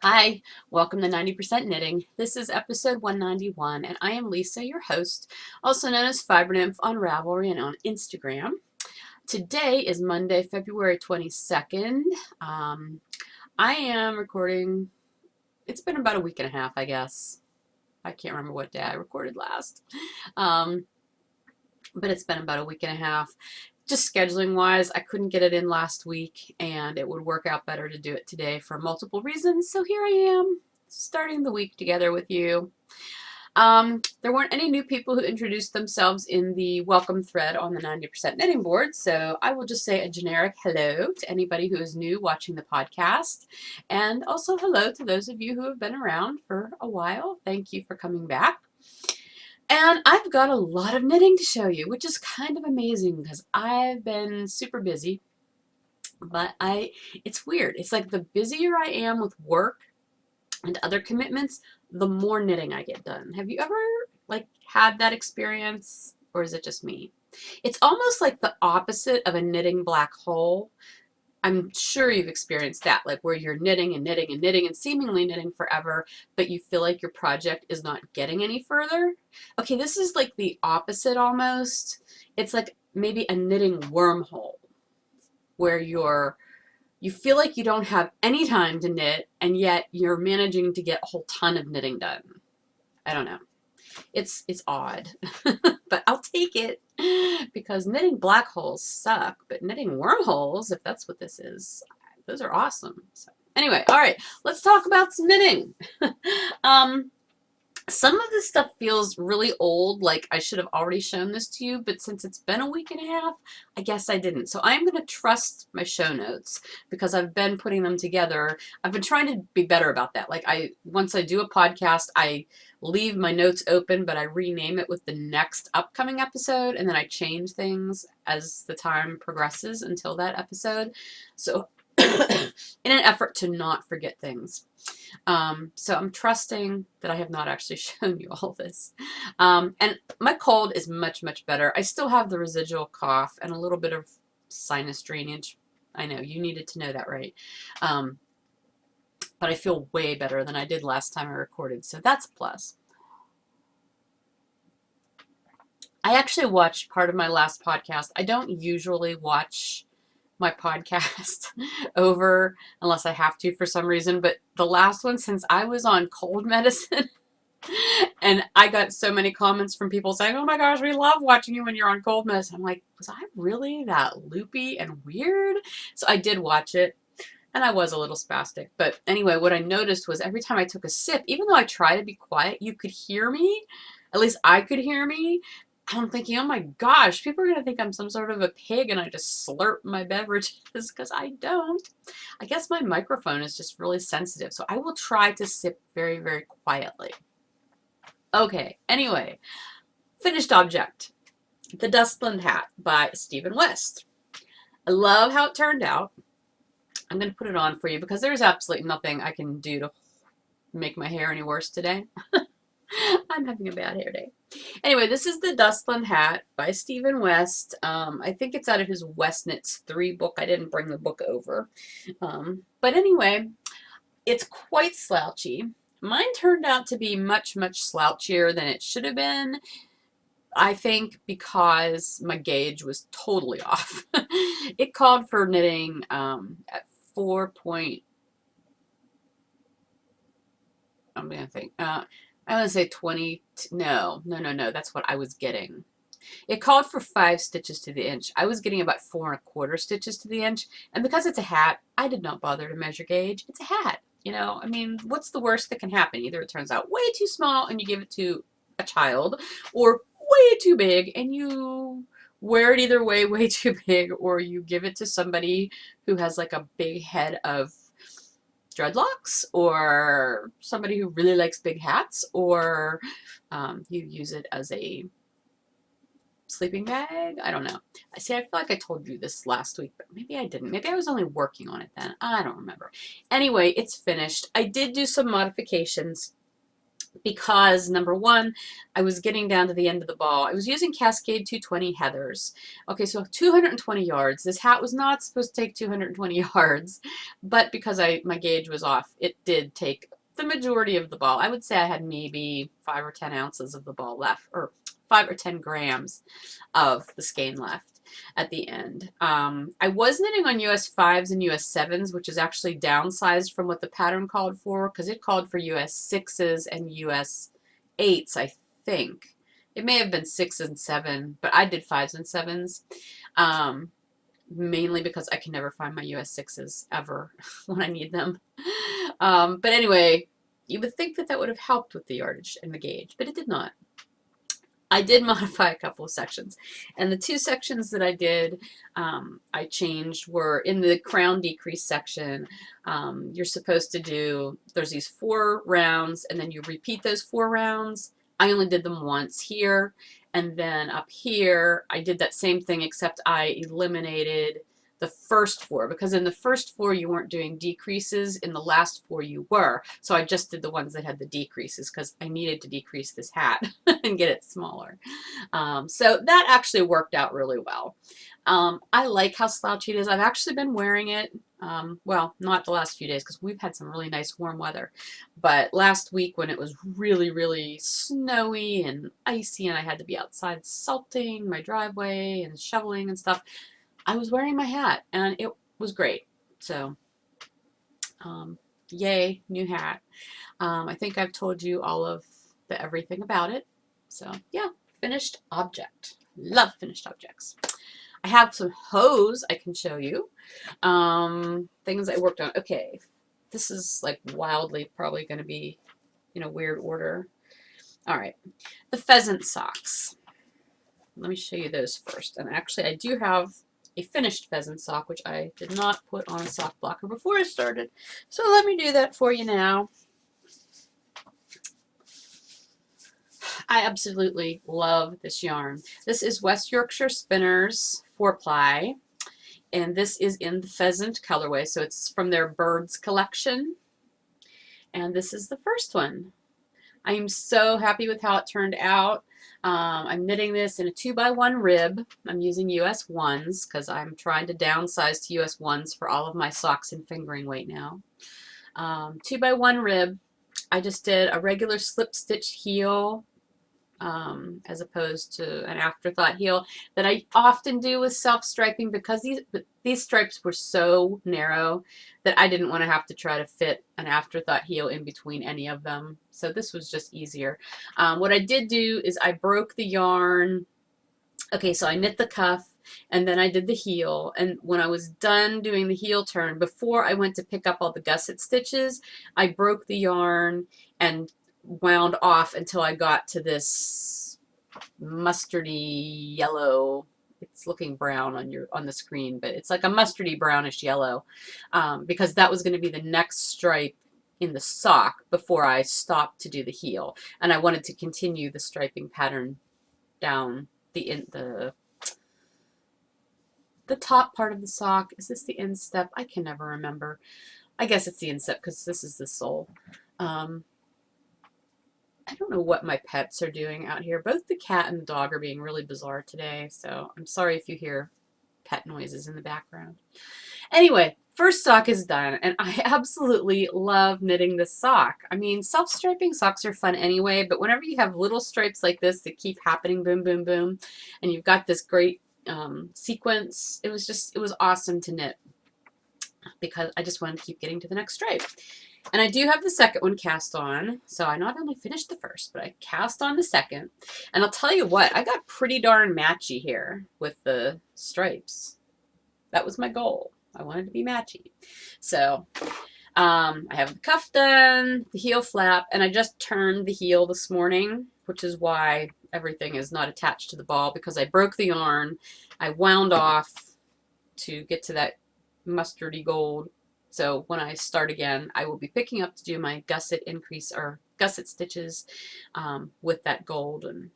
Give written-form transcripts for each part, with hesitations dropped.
Hi, welcome to 90% Knitting. This is episode 191, and I am Lisa, your host, also known as Fiber Nymph on Ravelry and on Instagram. Today is Monday, February 22nd. I am recording, it's been about a week and a half, I guess. I can't remember what day I recorded last. But it's been about a week and a half. Just scheduling wise, I couldn't get it in last week, and it would work out better to do it today for multiple reasons. So here I am, starting the week together with you. There weren't any new people who introduced themselves in the welcome thread on the 90% Knitting board, so I will just say a generic hello to anybody who is new watching the podcast, and also hello to those of you who have been around for a while. Thank you for coming back. And I've got a lot of knitting to show you, which is kind of amazing because I've been super busy, but it's weird. It's like the busier I am with work and other commitments, the more knitting I get done. Have you ever had that experience, or is it just me? It's almost like the opposite of a knitting black hole. I'm sure you've experienced that, like where you're knitting and knitting and knitting and seemingly knitting forever, but you feel like your project is not getting any further. Okay, this is like the opposite almost. It's like maybe a knitting wormhole where you feel like you don't have any time to knit, and yet you're managing to get a whole ton of knitting done. I don't know. It's odd, but I'll take it because knitting black holes suck, but knitting wormholes, if that's what this is, those are awesome. So anyway, all right, let's talk about some knitting. Some of this stuff feels really old, like I should have already shown this to you, but since it's been a week and a half, I guess I didn't. So I'm going to trust my show notes because I've been putting them together. I've been trying to be better about that. Like once I do a podcast, I leave my notes open, but I rename it with the next upcoming episode, and then I change things as the time progresses until that episode. So in an effort to not forget things. So I'm trusting that I have not actually shown you all this. And my cold is much, much better. I still have the residual cough and a little bit of sinus drainage. I know, you needed to know that, right? But I feel way better than I did last time I recorded, so that's a plus. I actually watched part of my last podcast. I don't usually watch my podcast over unless I have to for some reason, but the last one, since I was on cold medicine, and I got so many comments from people saying, oh my gosh, we love watching you when you're on cold medicine. I'm like, was I really that loopy and weird? So I did watch it, and I was a little spastic. But anyway, what I noticed was every time I took a sip, even though I try to be quiet, you could hear me. At least I could hear me. I'm thinking, oh my gosh, people are going to think I'm some sort of a pig and I just slurp my beverages, because I don't. I guess my microphone is just really sensitive, so I will try to sip very, very quietly. Okay, anyway, finished object. The Dustland hat by Stephen West. I love how it turned out. I'm going to put it on for you because there's absolutely nothing I can do to make my hair any worse today. I'm having a bad hair day. Anyway, this is the Dustland hat by Stephen West. I think it's out of his West Knits 3 book. I didn't bring the book over. But anyway, it's quite slouchy. Mine turned out to be much, much slouchier than it should have been. I think because my gauge was totally off. It called for knitting at 4 point, I'm going to think, I want to say 20, no, that's what I was getting. It called for 5 stitches to the inch. I was getting about 4 1/4 stitches to the inch, and because it's a hat, I did not bother to measure gauge. It's a hat, you know, I mean, what's the worst that can happen? Either it turns out way too small and you give it to a child, or way too big and you wear it either way, way too big, or you give it to somebody who has like a big head of dreadlocks, or somebody who really likes big hats, or you use it as a sleeping bag. I don't know. See, I feel like I told you this last week, but maybe I didn't. Maybe I was only working on it then. I don't remember. Anyway, it's finished. I did do some modifications. because number one, I was getting down to the end of the ball. I was using Cascade 220 Heathers. Okay, so 220 yards. This hat was not supposed to take 220 yards, but because my gauge was off, it did take the majority of the ball. I would say I had maybe 5 or 10 ounces of the ball left, or 5 or 10 grams of the skein left at the end. I was knitting on US 5s and US 7s, which is actually downsized from what the pattern called for, because it called for US 6s and US 8s, I think. It may have been 6 and 7, but I did 5s and 7s, mainly because I can never find my US 6s ever when I need them. But anyway, you would think that that would have helped with the yardage and the gauge, but it did not. I did modify a couple of sections, and the 2 sections that I did, I changed were in the crown decrease section. You're supposed to do, there's these 4 rounds, and then you repeat those 4 rounds. I only did them once here, and then up here, I did that same thing, except I eliminated the first 4, because in the first 4 you weren't doing decreases, in the last 4 you were. So I just did the ones that had the decreases because I needed to decrease this hat and get it smaller. So that actually worked out really well. I like how slouchy it is. I've actually been wearing it, well, not the last few days because we've had some really nice warm weather, but last week when it was really, really snowy and icy and I had to be outside salting my driveway and shoveling and stuff, I was wearing my hat, and it was great. So, yay, new hat. I think I've told you all of the everything about it. So, yeah, finished object. Love finished objects. I have some hose I can show you. Things I worked on. Okay, this is like wildly probably going to be in a weird order. All right, the pheasant socks. Let me show you those first. And actually, I do have a finished pheasant sock, which I did not put on a sock blocker before I started. So let me do that for you now. I absolutely love this yarn. This is West Yorkshire Spinners 4-ply, and this is in the pheasant colorway. So it's from their birds collection. And this is the first one. I am so happy with how it turned out. I'm knitting this in a 2x1 rib. I'm using US 1s because I'm trying to downsize to US 1s for all of my socks and fingering weight now. 2x1 rib. I just did a regular slip stitch heel as opposed to an afterthought heel that I often do with self-striping, because these stripes were so narrow that I didn't want to have to try to fit an afterthought heel in between any of them. So this was just easier. What I did do is I broke the yarn. Okay, so I knit the cuff and then I did the heel, and when I was done doing the heel turn, before I went to pick up all the gusset stitches, I broke the yarn and wound off until I got to this mustardy yellow. It's looking brown on the screen, but it's like a mustardy brownish yellow, because that was going to be the next stripe in the sock before I stopped to do the heel, and I wanted to continue the striping pattern down the top part of the sock. Is this the instep? I can never remember. I guess it's the instep because this is the sole. I don't know what my pets are doing out here. Both the cat and the dog are being really bizarre today, so I'm sorry if you hear pet noises in the background. Anyway, first sock is done, and I absolutely love knitting this sock. I mean, self-striping socks are fun anyway, but whenever you have little stripes like this that keep happening, boom, boom, boom, and you've got this great sequence, it was awesome to knit because I just wanted to keep getting to the next stripe. And I do have the second one cast on, so I not only finished the first, but I cast on the second. And I'll tell you what, I got pretty darn matchy here with the stripes. That was my goal. I wanted to be matchy. So I have the cuff done, the heel flap, and I just turned the heel this morning, which is why everything is not attached to the ball, because I broke the yarn. I wound off to get to that mustardy gold. So when I start again, I will be picking up to do my gusset increase or gusset stitches with that gold, and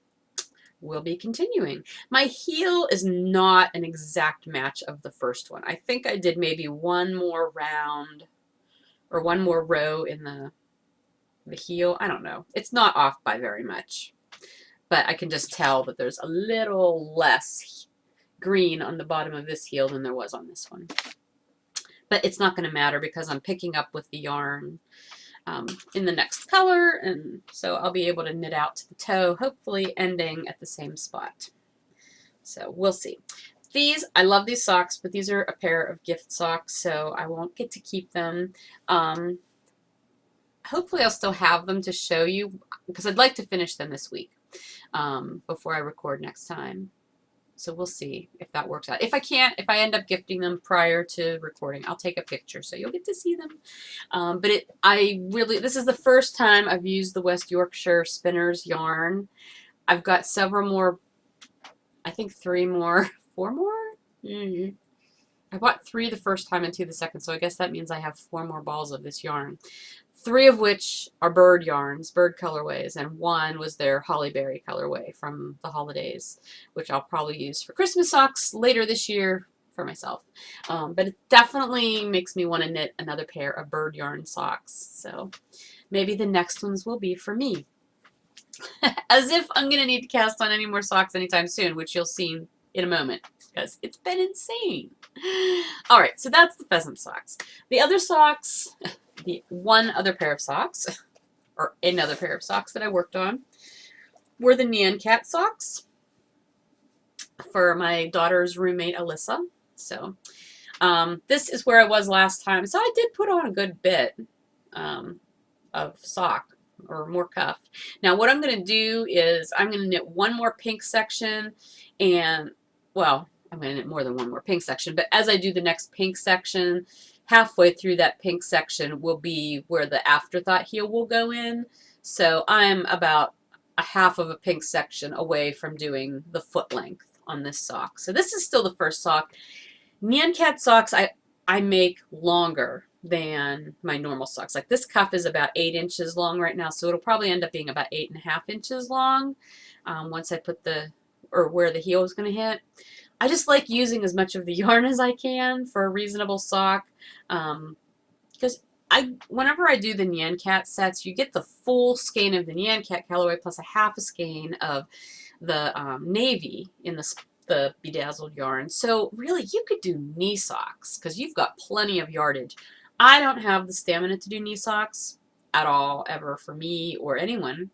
we'll be continuing. My heel is not an exact match of the first one. I think I did maybe one more round or one more row in the the heel. I don't know. It's not off by very much, but I can just tell that there's a little less green on the bottom of this heel than there was on this one. But it's not going to matter because I'm picking up with the yarn in the next color, and so I'll be able to knit out to the toe, hopefully ending at the same spot. So we'll see. These, I love these socks, but these are a pair of gift socks, so I won't get to keep them. Hopefully I'll still have them to show you, because I'd like to finish them this week before I record next time. So we'll see if that works out. If I can't, if I end up gifting them prior to recording, I'll take a picture so you'll get to see them. But this is the first time I've used the West Yorkshire Spinners yarn. I've got several more, I think 3 more, 4 more? I bought 3 the first time and 2 the second, so I guess that means I have 4 more balls of this yarn. 3 of which are bird yarns, bird colorways, and 1 was their hollyberry colorway from the holidays, which I'll probably use for Christmas socks later this year for myself. But it definitely makes me want to knit another pair of bird yarn socks, so maybe the next ones will be for me. As if I'm going to need to cast on any more socks anytime soon, which you'll see in a moment, because it's been insane. All right, so that's the pheasant socks. The other socks, the one other pair of socks, or another pair of socks that I worked on, were the Nyan Cat socks for my daughter's roommate, Alyssa. So this is where I was last time. So I did put on a good bit of sock, or more cuff. Now what I'm going to do is I'm going to knit one more pink section, and, well, I'm going to knit more than one more pink section, but as I do the next pink section, halfway through that pink section will be where the afterthought heel will go in. So I'm about a half of a pink section away from doing the foot length on this sock. So this is still the first sock. Nyan Cat socks I make longer than my normal socks. Like this cuff is about 8 inches long right now, so it'll probably end up being about 8.5 inches long once I put where the heel is going to hit. I just like using as much of the yarn as I can for a reasonable sock, because whenever I do the Nyan Cat sets, you get the full skein of the Nyan Cat colorway plus a half a skein of the navy in the bedazzled yarn. So really, you could do knee socks because you've got plenty of yardage. I don't have the stamina to do knee socks at all, ever, for me or anyone,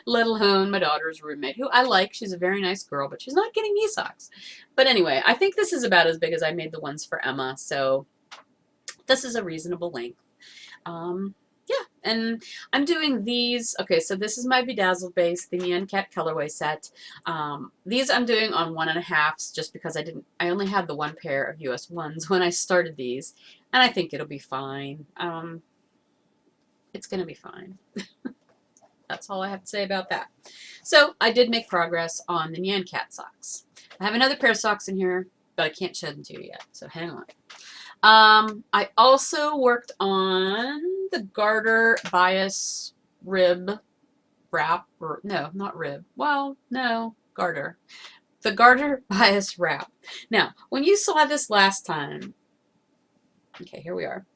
let alone my daughter's roommate, who I like. She's a very nice girl, but she's not getting knee socks. But anyway, I think this is about as big as I made the ones for Emma, so this is a reasonable length. Yeah, and I'm doing these. Okay, so this is my bedazzled base, the Nyan Cat colorway set. These I'm doing on 1.5s just because I only had the 1 pair of US 1s when I started these, and I think it'll be fine. It's going to be fine. That's all I have to say about that. So I did make progress on the Nyan Cat socks. I have another pair of socks in here, but I can't show them to you yet, so hang on. I also worked on the Garter bias rib wrap, or no, not rib. Well, no, Garter. The Garter bias wrap. Now, when you saw this last time, okay, here we are.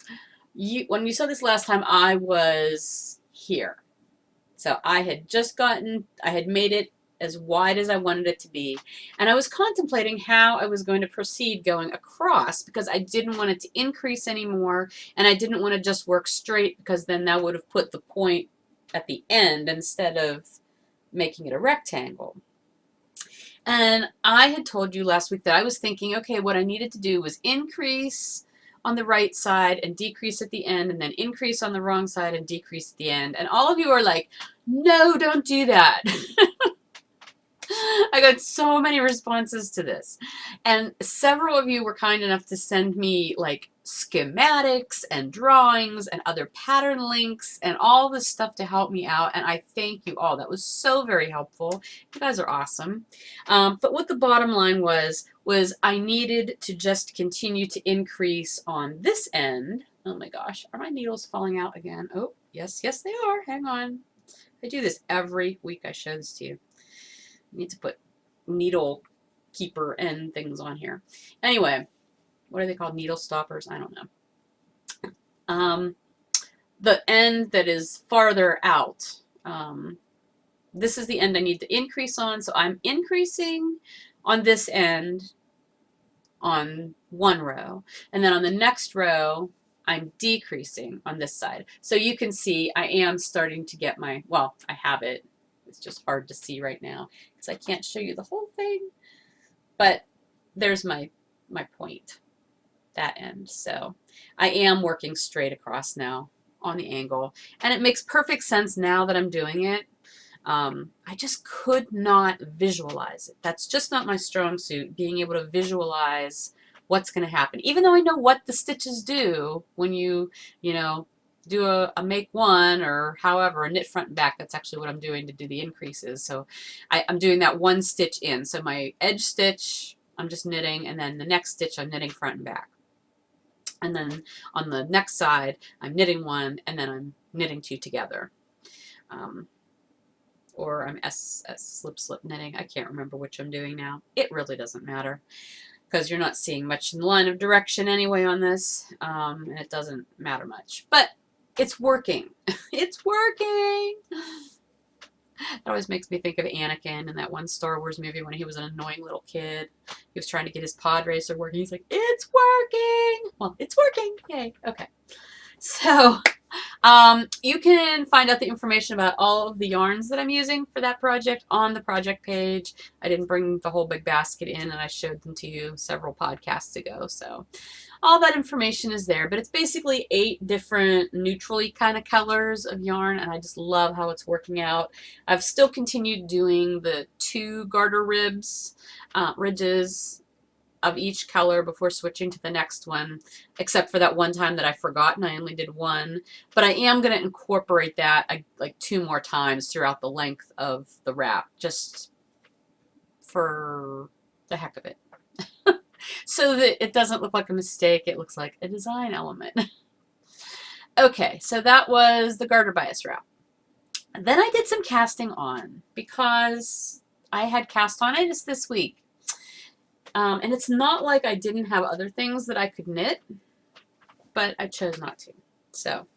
When you saw this last time, I was here. So I had made it as wide as I wanted it to be. And I was contemplating how I was going to proceed going across, because I didn't want it to increase anymore, and I didn't want to just work straight, because then that would have put the point at the end instead of making it a rectangle. And I had told you last week that I was thinking, okay, what I needed to do was increase on the right side and decrease at the end, and then increase on the wrong side and decrease at the end. And all of you are like, no, don't do that. I got so many responses to this, and several of you were kind enough to send me like schematics and drawings and other pattern links and all this stuff to help me out, and I thank you all. That was so very helpful. You guys are awesome. But what the bottom line was I needed to just continue to increase on this end. Oh my gosh, are my needles falling out again? Oh, yes, yes they are. Hang on. I do this every week. I show this to you. I need to put needle keeper and things on here. Anyway, what are they called? Needle stoppers? I don't know. the end that is farther out, this is the end I need to increase on, so I'm increasing on this end on one row, and then on the next row I'm decreasing on this side. So you can see I am starting to get my, well, I have it. It's just hard to see right now because I can't show you the whole thing, but there's my point, that end. So I am working straight across now on the angle, and it makes perfect sense now that I'm doing it. I just could not visualize it. That's just not my strong suit, being able to visualize what's going to happen. Even though I know what the stitches do when you know, do a make one or however, a knit front and back. That's actually what I'm doing to do the increases. So I'm doing that one stitch in. So my edge stitch, I'm just knitting, and then the next stitch I'm knitting front and back. And then on the next side, I'm knitting one, and then I'm knitting two together. Or I'm slip knitting. I can't remember which I'm doing now. It really doesn't matter because you're not seeing much in the line of direction anyway on this, and it doesn't matter much. But it's working. It's working. That always makes me think of Anakin in that one Star Wars movie when he was an annoying little kid. He was trying to get his pod racer working. He's like, it's working. Well, it's working. Yay. Okay. So you can find out the information about all of the yarns that I'm using for that project on the project page. I didn't bring the whole big basket in, and I showed them to you several podcasts ago. So all that information is there, but it's basically 8 different neutrally kind of colors of yarn, and I just love how it's working out. I've still continued doing the 2 garter ridges of each color before switching to the next one, except for that one time that I forgot and I only did 1. But I am going to incorporate that like 2 more times throughout the length of the wrap, just for the heck of it. So that it doesn't look like a mistake, it looks like a design element. Okay, so that was the garter bias wrap. Then I did some casting on because I had cast-on-itis this week. And it's not like I didn't have other things that I could knit, but I chose not to. So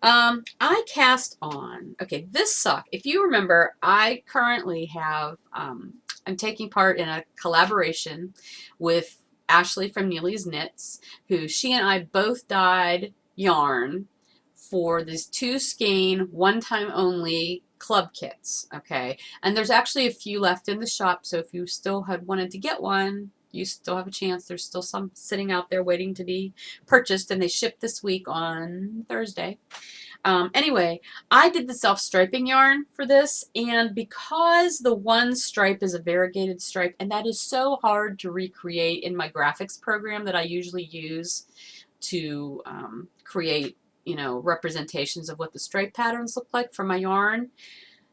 I cast on, okay, this sock. If you remember, I currently have, I'm taking part in a collaboration with Ashley from Neely's Knits, who she and I both dyed yarn for these 2 skein, one-time only club kits, okay? And there's actually a few left in the shop, so if you still had wanted to get one, you still have a chance. There's still some sitting out there waiting to be purchased, and they ship this week on Thursday. Anyway, I did the self-striping yarn for this, and because the one stripe is a variegated stripe, and that is so hard to recreate in my graphics program that I usually use to create, you know, representations of what the stripe patterns look like for my yarn.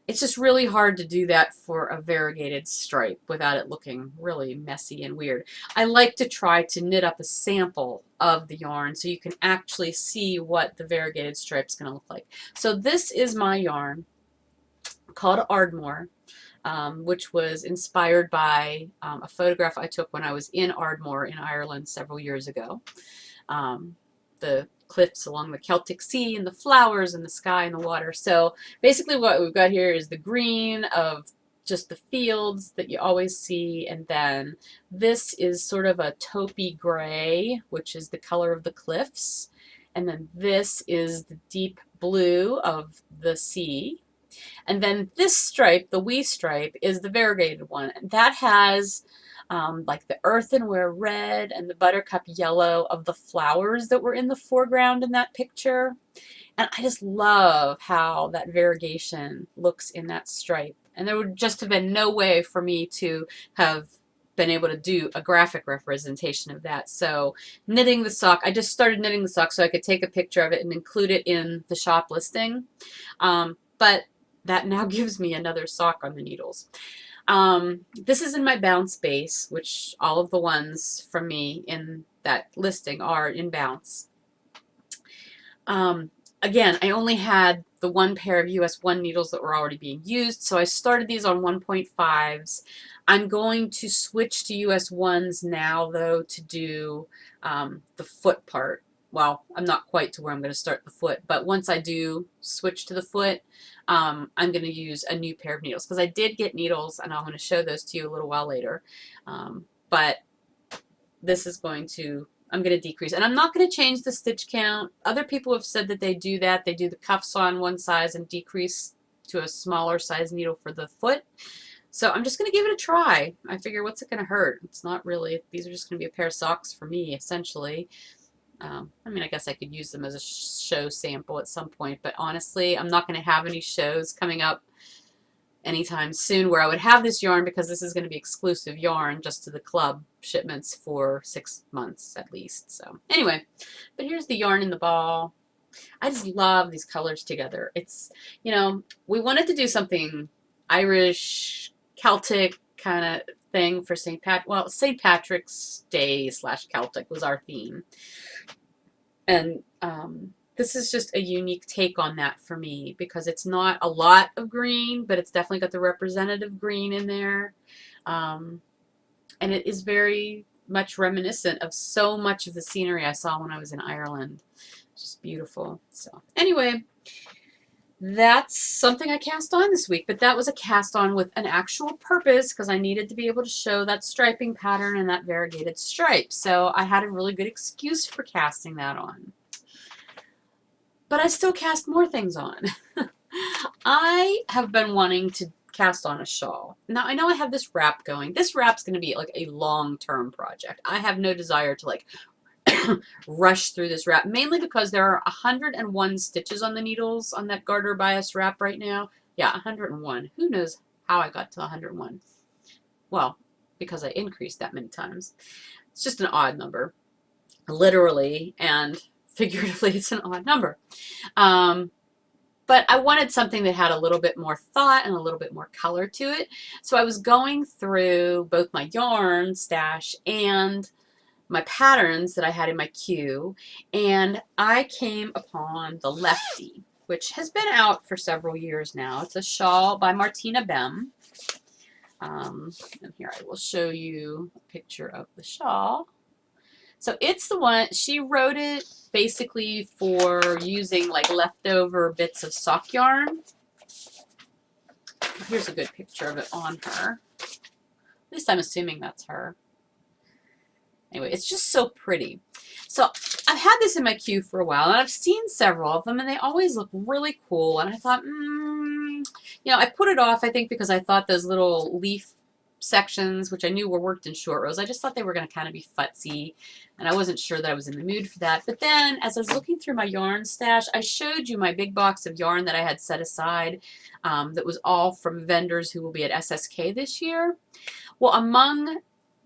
It's just really hard to do that for a variegated stripe without it looking really messy and weird. I like to try to knit up a sample of the yarn so you can actually see what the variegated stripe is going to look like. So this is my yarn called Ardmore, which was inspired by a photograph I took when I was in Ardmore in Ireland several years ago. The cliffs along the Celtic Sea and the flowers and the sky and the water. So basically what we've got here is the green of just the fields that you always see, and then this is sort of a taupey gray, which is the color of the cliffs, and then this is the deep blue of the sea, and then this stripe, the wee stripe, is the variegated one. That has like the earthenware red and the buttercup yellow of the flowers that were in the foreground in that picture. And I just love how that variegation looks in that stripe. And there would just have been no way for me to have been able to do a graphic representation of that. So knitting the sock, I just started knitting the sock so I could take a picture of it and include it in the shop listing. But that now gives me another sock on the needles. This is in my bounce base, which all of the ones from me in that listing are in bounce. Again, I only had the 1 pair of US 1 needles that were already being used, so I started these on 1.5s. I'm going to switch to US 1s now, though, to do the foot part well, I'm not quite to where I'm going to start the foot, but once I do switch to the foot, I'm going to use a new pair of needles, because I did get needles, and I'm going to show those to you a little while later. But this is going to, I'm going to decrease, and I'm not going to change the stitch count. Other people have said that they do that. They do the cuffs on one size and decrease to a smaller size needle for the foot. So I'm just going to give it a try. I figure, what's it going to hurt? It's not really, these are just going to be a pair of socks for me, essentially. I mean, I guess I could use them as a show sample at some point, but honestly, I'm not going to have any shows coming up anytime soon where I would have this yarn, because this is going to be exclusive yarn just to the club shipments for 6 months at least. So anyway, but here's the yarn in the ball. I just love these colors together. It's, you know, we wanted to do something Irish, Celtic kind of thing for St. Patrick's Day / Celtic was our theme. And this is just a unique take on that for me, because it's not a lot of green, but it's definitely got the representative green in there. And it is very much reminiscent of so much of the scenery I saw when I was in Ireland. It's just beautiful. So anyway, that's something I cast on this week, but that was a cast on with an actual purpose, because I needed to be able to show that striping pattern and that variegated stripe. So I had a really good excuse for casting that on. But I still cast more things on. I have been wanting to cast on a shawl. Now I know I have this wrap going. This wrap's going to be like a long-term project. I have no desire to like rush through this wrap, mainly because there are 101 stitches on the needles on that garter bias wrap right now. Yeah, 101. Who knows how I got to 101? Well, because I increased that many times. It's just an odd number, literally and figuratively. It's an odd number. But I wanted something that had a little bit more thought and a little bit more color to it. So I was going through both my yarn stash and my patterns that I had in my queue, and I came upon the Lefty, which has been out for several years now. It's a shawl by Martina Bem. And here I will show you a picture of the shawl. So it's the one, she wrote it basically for using like leftover bits of sock yarn. Here's a good picture of it on her. At least I'm assuming that's her. Anyway, it's just so pretty. So I've had this in my queue for a while, and I've seen several of them, and they always look really cool. And I thought, you know, I put it off, I think, because I thought those little leaf sections, which I knew were worked in short rows, I just thought they were going to kind of be futzy, and I wasn't sure that I was in the mood for that. But then, as I was looking through my yarn stash, I showed you my big box of yarn that I had set aside that was all from vendors who will be at SSK this year. Well, among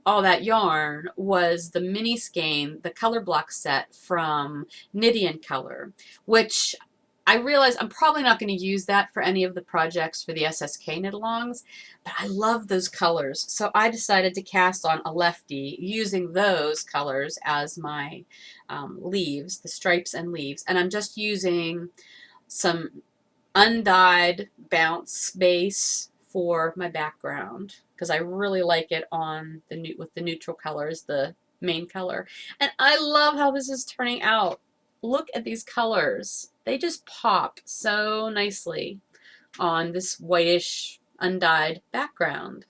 all that yarn was the mini skein, the color block set from Knit Color, which I realize I'm probably not going to use that for any of the projects for the SSK knit-alongs, but I love those colors. So I decided to cast on a Lefty using those colors as my leaves, the stripes and leaves. And I'm just using some undyed bounce base for my background, because I really like it on the with the neutral colors, the main color. And I love how this is turning out. Look at these colors. They just pop so nicely on this whitish undyed background.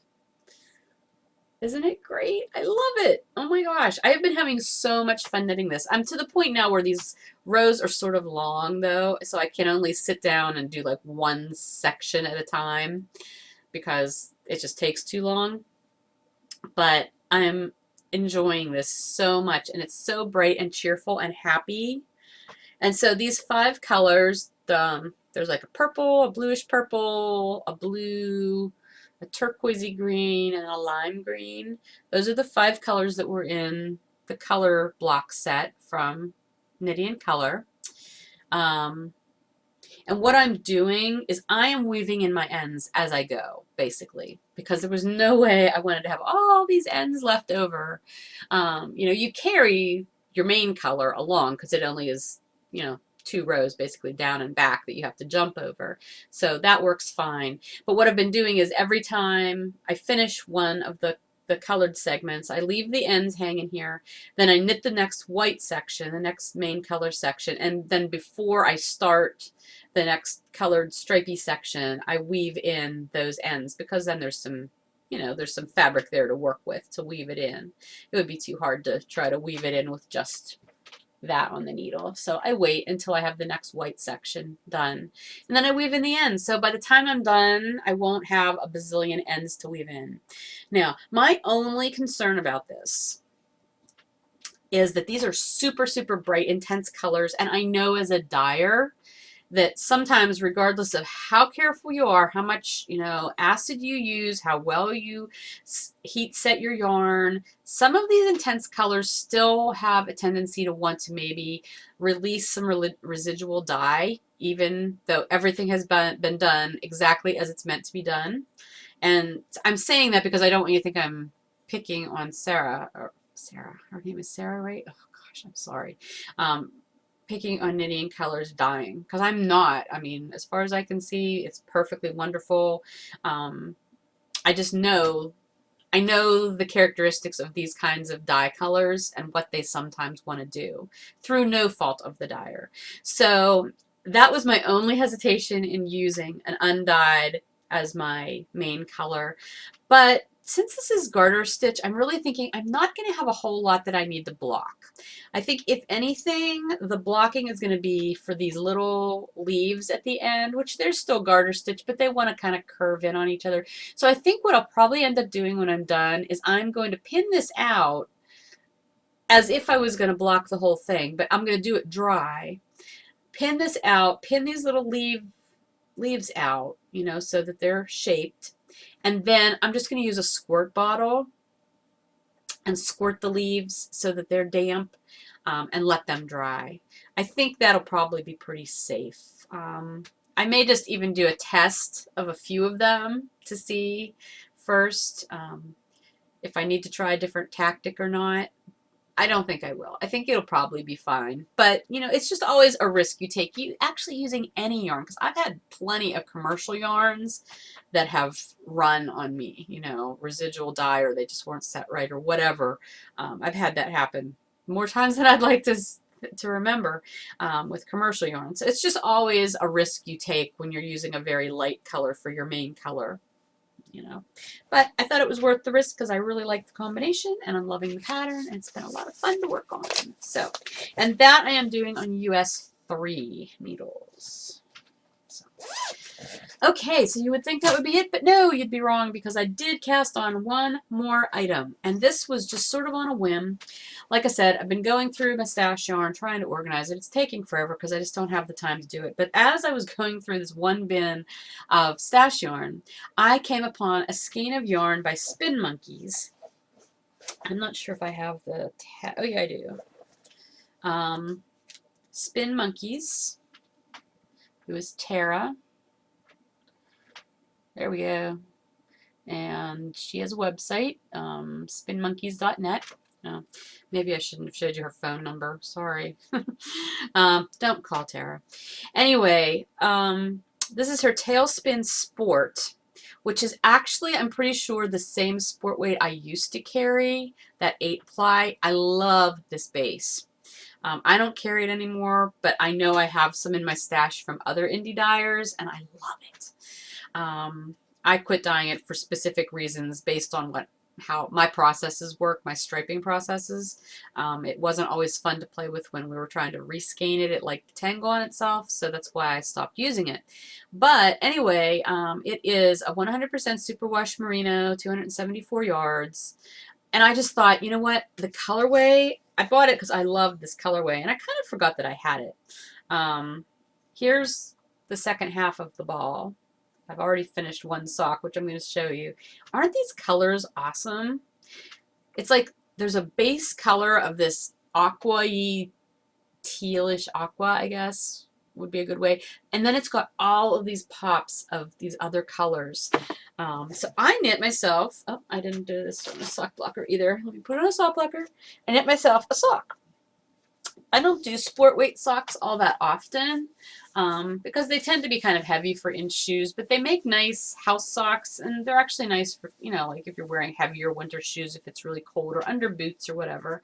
Isn't it great? I love it. Oh my gosh. I have been having so much fun knitting this. I'm to the point now where these rows are sort of long though, so I can only sit down and do like one section at a time, because it just takes too long. But I'm enjoying this so much, and it's so bright and cheerful and happy. And so these 5 colors, there's like a purple, a bluish purple, a blue, a turquoisey green, and a lime green. Those are the 5 colors that were in the color block set from Knit Color. And what I'm doing is I am weaving in my ends as I go, basically, because there was no way I wanted to have all these ends left over. You know, you carry your main color along because it only is, you know, 2 rows basically down and back that you have to jump over. So that works fine. But what I've been doing is every time I finish one of the the colored segments. I leave the ends hanging here. Then I knit the next white section, the next main color section, and then before I start the next colored stripy section, I weave in those ends, because then there's some, you know, there's some fabric there to work with to weave it in. It would be too hard to try to weave it in with just that on the needle. So I wait until I have the next white section done, and then I weave in the ends. So by the time I'm done, I won't have a bazillion ends to weave in. Now, my only concern about this is that these are super, super bright, intense colors, and I know as a dyer that sometimes, regardless of how careful you are, how much, you know, acid you use, how well you heat set your yarn, some of these intense colors still have a tendency to want to maybe release some residual dye, even though everything has been done exactly as it's meant to be done. And I'm saying that because I don't want you to think I'm picking on Sarah. Or Sarah, her name is Sarah, right? Oh gosh, I'm sorry. Picking on knitting colors dyeing, because I'm not. I mean, as far as I can see, it's perfectly wonderful. I just know, I know the characteristics of these kinds of dye colors and what they sometimes want to do through no fault of the dyer. So that was my only hesitation in using an undyed as my main color. But since this is garter stitch, I'm really thinking I'm not going to have a whole lot that I need to block. I think if anything, the blocking is going to be for these little leaves at the end, which they're still garter stitch, but they want to kind of curve in on each other. So I think what I'll probably end up doing when I'm done is I'm going to pin this out as if I was going to block the whole thing, but I'm going to do it dry. Pin this out, pin these little leaves out, you know, so that they're shaped. And then I'm just going to use a squirt bottle and squirt the leaves so that they're damp, and let them dry. I think that'll probably be pretty safe. I may just even do a test of a few of them to see first if I need to try a different tactic or not. I don't think I will. I think it'll probably be fine. But, you know, it's just always a risk you take. You actually using any yarn, because I've had plenty of commercial yarns that have run on me, you know, residual dye, or they just weren't set right or whatever. I've had that happen more times than I'd like to remember with commercial yarns. It's just always a risk you take when you're using a very light color for your main color. You know, but I thought it was worth the risk because I really like the combination and I'm loving the pattern, and it's been a lot of fun to work on. So, and that I am doing on US 3 needles. So, okay, so you would think that would be it, but no, you'd be wrong, because I did cast on one more item, and this was just sort of on a whim. Like I said, I've been going through my stash yarn, trying to organize it. It's taking forever because I just don't have the time to do it. But as I was going through this one bin of stash yarn, I came upon a skein of yarn by Spin Monkeys. I'm not sure if I have the oh yeah, I do. Spin Monkeys. It was Tara. There we go. And she has a website, spinmonkeys.net. Maybe I shouldn't have showed you her phone number. Sorry. Don't call Tara. Anyway, this is her Tailspin Sport, which is actually, I'm pretty sure, the same sport weight I used to carry, that 8-ply. I love this base. I don't carry it anymore, but I know I have some in my stash from other indie dyers, and I love it. I quit dyeing it for specific reasons based on how my processes work, my striping processes. It wasn't always fun to play with when we were trying to reskein it. It liked to tangle on itself, so that's why I stopped using it. But anyway, it is a 100% superwash merino, 274 yards. And I just thought, you know what, the colorway, I bought it because I love this colorway, and I kind of forgot that I had it. Here's the second half of the ball. I've already finished one sock, which I'm going to show you. Aren't these colors awesome? It's like there's a base color of this aqua-y, tealish aqua, I guess would be a good way. And then it's got all of these pops of these other colors. So I knit myself, oh, I didn't do this on a sock blocker either. Let me put on a sock blocker. I knit myself a sock. I don't do sport weight socks all that often because they tend to be kind of heavy for in shoes, but they make nice house socks, and they're actually nice for, you know, like if you're wearing heavier winter shoes, if it's really cold, or under boots or whatever.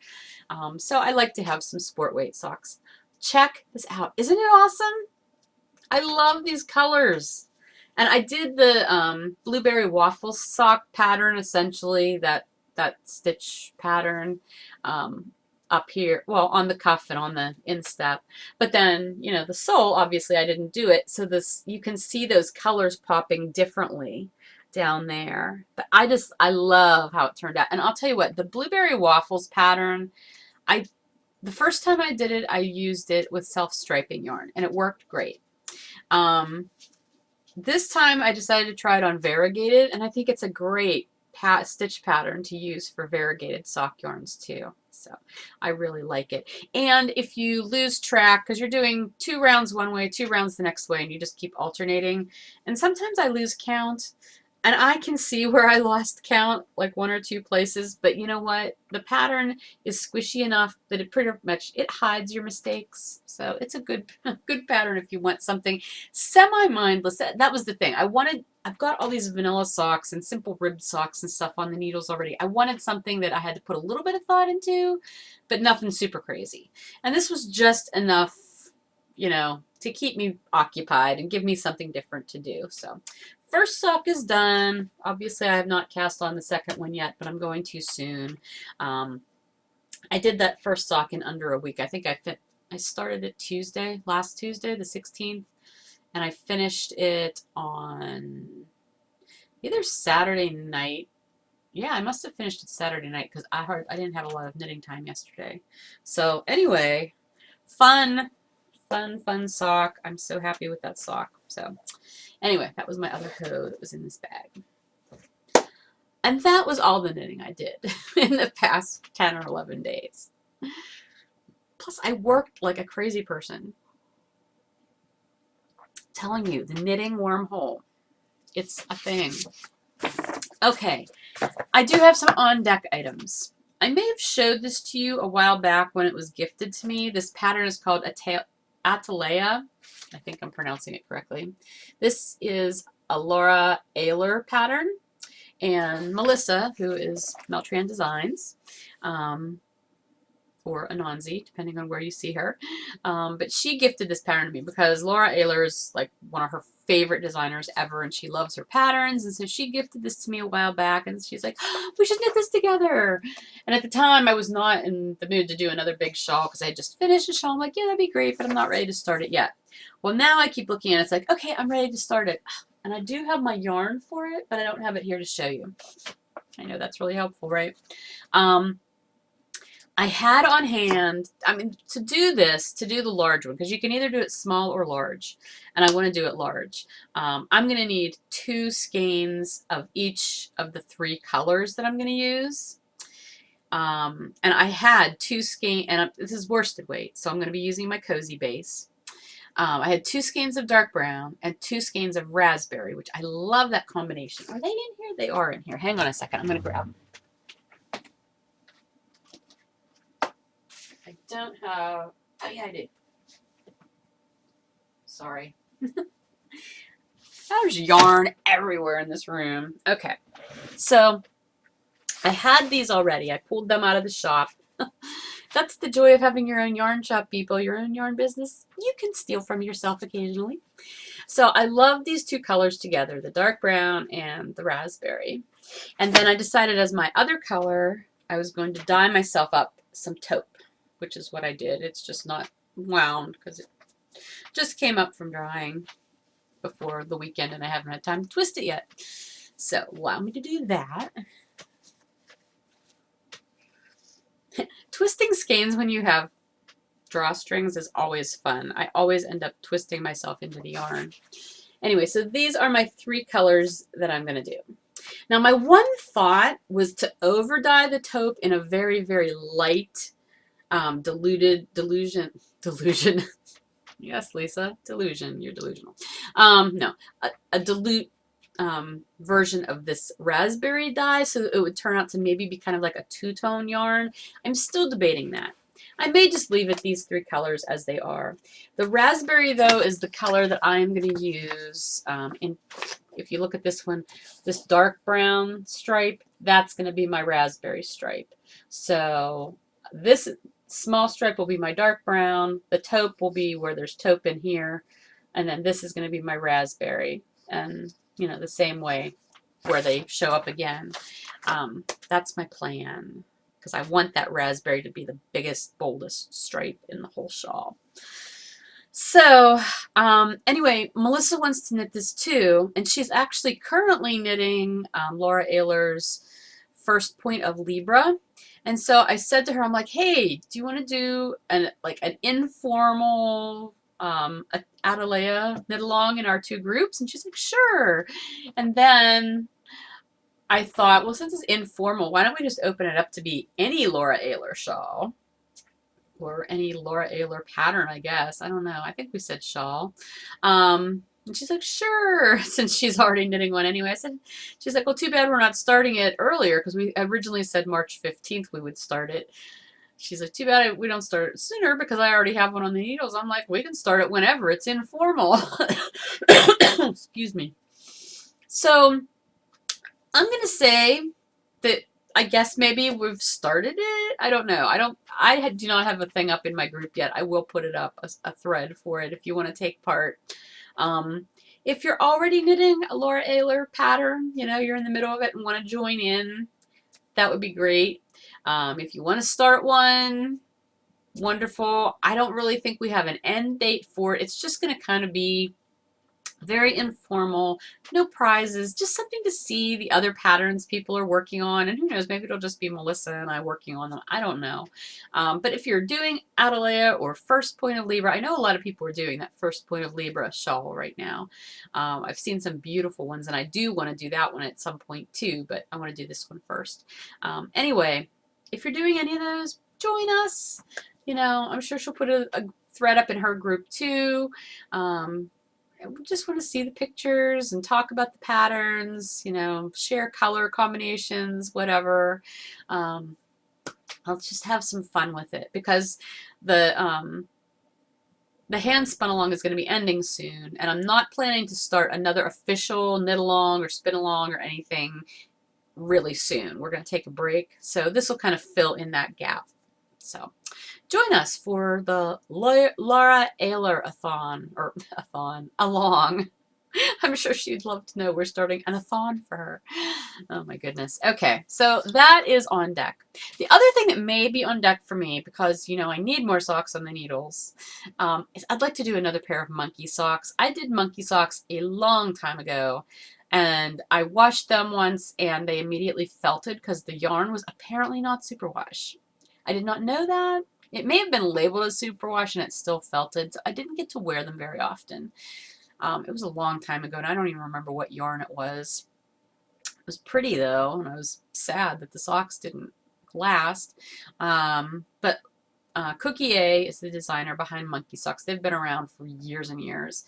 So I like to have some sport weight socks. Check this out. Isn't it awesome? I love these colors. And I did the blueberry waffle sock pattern, essentially, that stitch pattern. Up here, well, on the cuff and on the instep. But then, you know, the sole, obviously I didn't do it. So this, you can see those colors popping differently down there. But I love how it turned out. And I'll tell you what, the blueberry waffles pattern, the first time I did it, I used it with self-striping yarn, and it worked great. This time I decided to try it on variegated, and I think it's a great stitch pattern to use for variegated sock yarns too. So I really like it. And if you lose track, because you're doing 2 rounds one way, 2 rounds the next way, and you just keep alternating, and sometimes I lose count, and I can see where I lost count, like 1 or 2 places, but you know what? The pattern is squishy enough that it pretty much, it hides your mistakes. So it's a good pattern if you want something semi-mindless. That was the thing. I've got all these vanilla socks and simple ribbed socks and stuff on the needles already. I wanted something that I had to put a little bit of thought into, but nothing super crazy. And this was just enough, you know, to keep me occupied and give me something different to do. So first sock is done. Obviously, I have not cast on the second one yet, but I'm going to soon. I did that first sock in under a week. I think I started it last Tuesday, the 16th, and I finished it on either Saturday night. Yeah, I must have finished it Saturday night because I didn't have a lot of knitting time yesterday. So anyway, fun sock. I'm so happy with that sock. So anyway, that was my other hoe that was in this bag. And that was all the knitting I did in the past 10 or 11 days. Plus, I worked like a crazy person. Telling you, the knitting wormhole. It's a thing. Okay, I do have some on-deck items. I may have showed this to you a while back when it was gifted to me. This pattern is called Atalaya. I think I'm pronouncing it correctly. This is a Laura Ayler pattern. And Melissa, who is Meltran Designs, or Anansi, depending on where you see her. But she gifted this pattern to me because Laura Ayler is like one of her favorite designers ever, and she loves her patterns. And so she gifted this to me a while back, and she's like, oh, we should knit this together. And at the time, I was not in the mood to do another big shawl because I had just finished a shawl. I'm like, yeah, that'd be great, but I'm not ready to start it yet. Well, now I keep looking at it. It's like, okay, I'm ready to start it. And I do have my yarn for it, but I don't have it here to show you. I know that's really helpful, right? I had on hand, I mean, to do the large one, because you can either do it small or large, and I want to do it large. I'm going to need 2 skeins of each of the 3 colors that I'm going to use. And I had 2 skeins, and this is worsted weight, so I'm going to be using my cozy base. I had 2 skeins of dark brown and 2 skeins of raspberry, which I love that combination. Are they in here? They are in here. Hang on a second. I'm going to grab them. I don't have, oh yeah, I do. Sorry. There's yarn everywhere in this room. Okay, so I had these already. I pulled them out of the shop. That's the joy of having your own yarn shop, people, your own yarn business. You can steal from yourself occasionally. So I love these 2 colors together, the dark brown and the raspberry. And then I decided as my other color, I was going to dye myself up some taupe, which is what I did. It's just not wound because it just came up from drying before the weekend and I haven't had time to twist it yet. So allow me to do that. Twisting skeins when you have drawstrings is always fun. I always end up twisting myself into the yarn. Anyway, so these are my 3 colors that I'm going to do. Now my one thought was to over dye the taupe in a very, very light delusion. Yes, Lisa, delusion. You're delusional. No, a dilute version of this raspberry dye, so it would turn out to maybe be kind of like a 2-tone yarn. I'm still debating that. I may just leave it these 3 colors as they are. The raspberry, though, is the color that I'm going to use. If you look at this one, this dark brown stripe, that's going to be my raspberry stripe. So this small stripe will be my dark brown. The taupe will be where there's taupe in here. And then this is going to be my raspberry. And, you know, the same way where they show up again. That's my plan, because I want that raspberry to be the biggest, boldest stripe in the whole shawl. So anyway, Melissa wants to knit this too, and she's actually currently knitting Laura Ayler's First Point of Libra. And so I said to her, I'm like, hey, do you want to do an informal Atalaya knit along in our 2 groups? And she's like, sure. And then I thought, well, since it's informal, why don't we just open it up to be any Laura Ayler shawl or any Laura Ayler pattern, I guess. I don't know. I think we said shawl. And she's like, sure, since she's already knitting one anyway. I said, she's like, well, too bad we're not starting it earlier, because we originally said March 15th we would start it. She's like, too bad we don't start it sooner, because I already have one on the needles. I'm like, we can start it whenever. It's informal. Excuse me. So I'm going to say that I guess maybe we've started it. I don't know. I do not have a thing up in my group yet. I will put it up, a thread for it if you want to take part. If you're already knitting a Laura Ayler pattern, you know, you're in the middle of it and want to join in, that would be great. If you want to start one, wonderful. I don't really think we have an end date for it. It's just going to kind of be very informal, no prizes, just something to see the other patterns people are working on. And who knows, maybe it'll just be Melissa and I working on them. I don't know. But if you're doing Atalaya or First Point of Libra, I know a lot of people are doing that First Point of Libra shawl right now. I've seen some beautiful ones, and I do want to do that one at some point too, but I want to do this one first. Anyway, if you're doing any of those, join us. You know, I'm sure she'll put a thread up in her group too. We just want to see the pictures and talk about the patterns, you know, share color combinations, whatever. I'll just have some fun with it, because the Handspun along is going to be ending soon, and I'm not planning to start another official knit along or spin along or anything really soon. We're going to take a break, so this will kind of fill in that gap. So join us for the Laura Ayler-a-thon, or along. I'm sure she'd love to know we're starting an a-thon for her. Oh my goodness. Okay, so that is on deck. The other thing that may be on deck for me, because, you know, I need more socks on the needles, is I'd like to do another pair of monkey socks. I did monkey socks a long time ago, and I washed them once, and they immediately felted because the yarn was apparently not superwash. I did not know that. It may have been labeled as superwash and it still felted, so I didn't get to wear them very often. It was a long time ago, and I don't even remember what yarn it was. It was pretty, though, and I was sad that the socks didn't last. But Cookie A is the designer behind Monkey Socks. They've been around for years and years,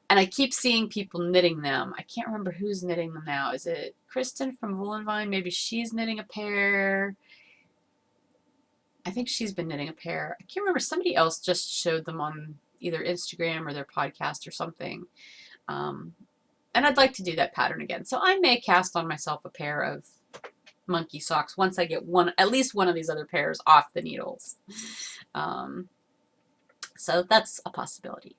and I keep seeing people knitting them. I can't remember who's knitting them now. Is it Kristen from Woolenvine? Maybe she's knitting a pair. I think she's been knitting a pair. I can't remember. Somebody else just showed them on either Instagram or their podcast or something. And I'd like to do that pattern again. So I may cast on myself a pair of monkey socks once I get at least one of these other pairs off the needles. So that's a possibility.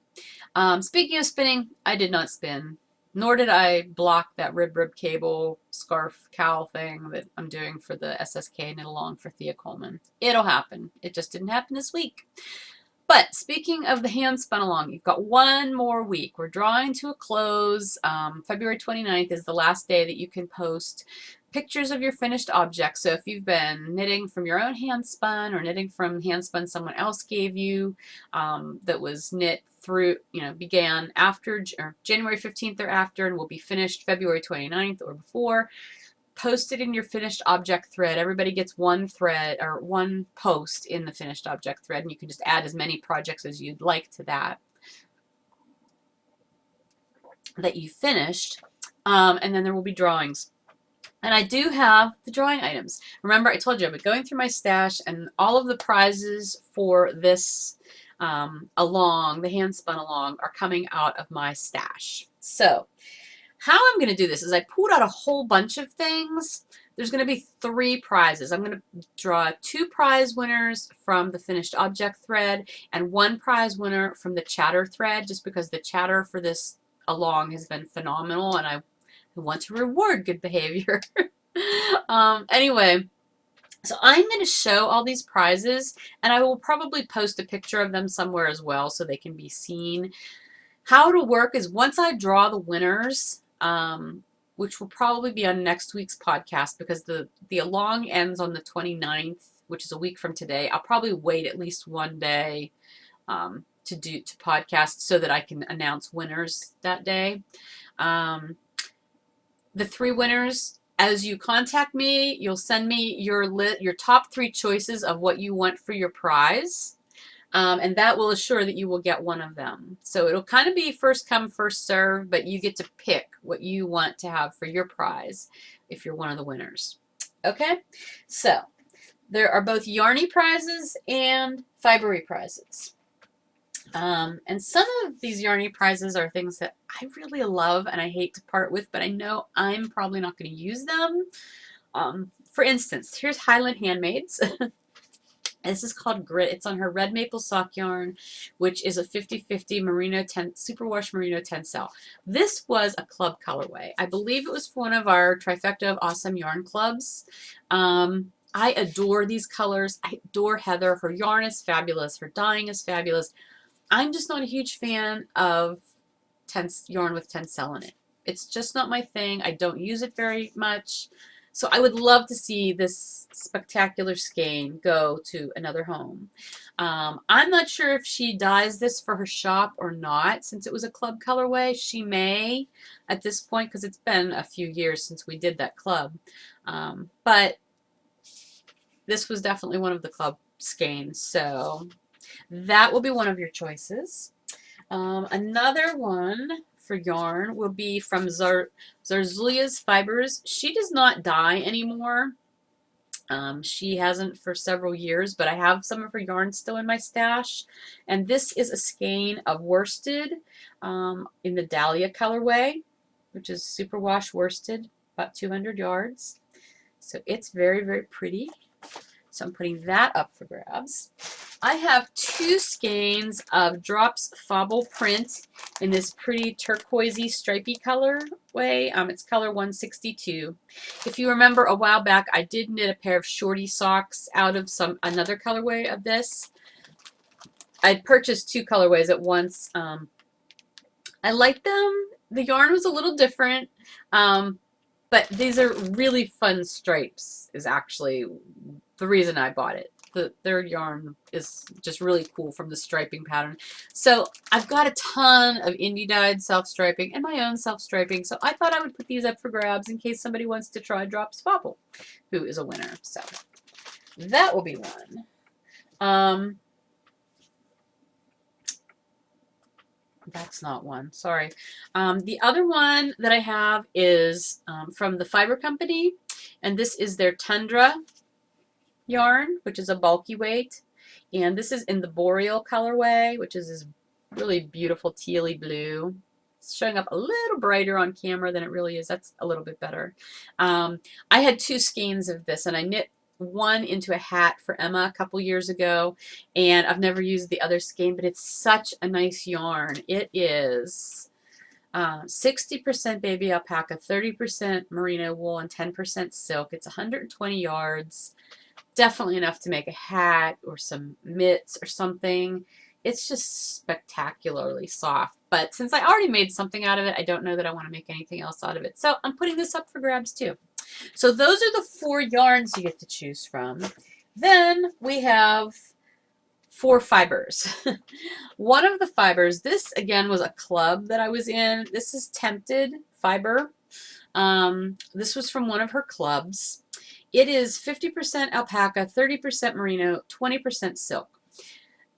Speaking of spinning, I did not spin. Nor did I block that rib cable scarf cowl thing that I'm doing for the SSK knit along for Thea Coleman. It'll happen. It just didn't happen this week. But speaking of the Handspun along, you've got one more week. We're drawing to a close. February 29th is the last day that you can post pictures of your finished objects. So if you've been knitting from your own Handspun or knitting from Handspun someone else gave you that was knit through, you know, began after January 15th or after and will be finished February 29th or before, post it in your finished object thread. Everybody gets one thread or one post in the finished object thread, and you can just add as many projects as you'd like to that you finished, and then there will be drawings. And I do have the drawing items. Remember, I told you I've been going through my stash, and all of the prizes for this along, the Handspun along, are coming out of my stash. So how I'm going to do this is I pulled out a whole bunch of things. There's going to be 3 prizes. I'm going to draw 2 prize winners from the finished object thread and 1 prize winner from the chatter thread, just because the chatter for this along has been phenomenal, and I want to reward good behavior. Anyway, so I'm going to show all these prizes, and I will probably post a picture of them somewhere as well so they can be seen. How it'll work is once I draw the winners, which will probably be on next week's podcast because the along ends on the 29th, which is a week from today. I'll probably wait at least one day to podcast so that I can announce winners that day. The 3 winners, as you contact me, you'll send me your top 3 choices of what you want for your prize, and that will assure that you will get one of them. So it'll kind of be first come, first serve, but you get to pick what you want to have for your prize if you're one of the winners. Okay, so there are both yarny prizes and fibery prizes. And some of these yarny prizes are things that I really love and I hate to part with, but I know I'm probably not going to use them. For instance, here's Highland Handmaids. This is called Grit. It's on her red maple sock yarn, which is a 50/50 merino superwash merino tencel. This was a club colorway. I believe it was for one of our trifecta of awesome yarn clubs. I adore these colors. I adore Heather. Her yarn is fabulous. Her dyeing is fabulous. I'm just not a huge fan of yarn with tencel in it. It's just not my thing. I don't use it very much. So I would love to see this spectacular skein go to another home. I'm not sure if she dyes this for her shop or not, since it was a club colorway. She may at this point, because it's been a few years since we did that club. But this was definitely one of the club skeins, so that will be one of your choices. Another one for yarn will be from Zarzulia's Fibers. She does not dye anymore. She hasn't for several years, but I have some of her yarn still in my stash. And this is a skein of worsted in the Dahlia colorway, which is superwash worsted, about 200 yards. So it's very, very pretty. So I'm putting that up for grabs. I have 2 skeins of Drops Fauble print in this pretty turquoisey stripy colorway. It's color 162. If you remember a while back, I did knit a pair of shorty socks out of another colorway of this. I purchased 2 colorways at once. I liked them. The yarn was a little different, but these are really fun stripes is actually the reason I bought it. Their yarn is just really cool from the striping pattern. So I've got a ton of indie dyed self-striping and my own self-striping, so I thought I would put these up for grabs in case somebody wants to try Drops Fauble, who is a winner. So that will be one. That's not one, sorry. The other one that I have is from the Fiber Company, and this is their Tundra yarn, which is a bulky weight, and this is in the Boreal colorway, which is this really beautiful tealy blue. It's showing up a little brighter on camera than it really is. That's a little bit better. I had 2 skeins of this, and I knit one into a hat for Emma a couple years ago, and I've never used the other skein, but it's such a nice yarn. It is 60% baby alpaca, 30% merino wool, and 10% silk. It's 120 yards. Definitely enough to make a hat or some mitts or something. It's just spectacularly soft. But since I already made something out of it, I don't know that I want to make anything else out of it. So I'm putting this up for grabs too. So those are the 4 yarns you get to choose from. Then we have 4 fibers. One of the fibers, this again was a club that I was in. This is Tempted Fiber. This was from one of her clubs. It is 50% alpaca, 30% merino, 20% silk.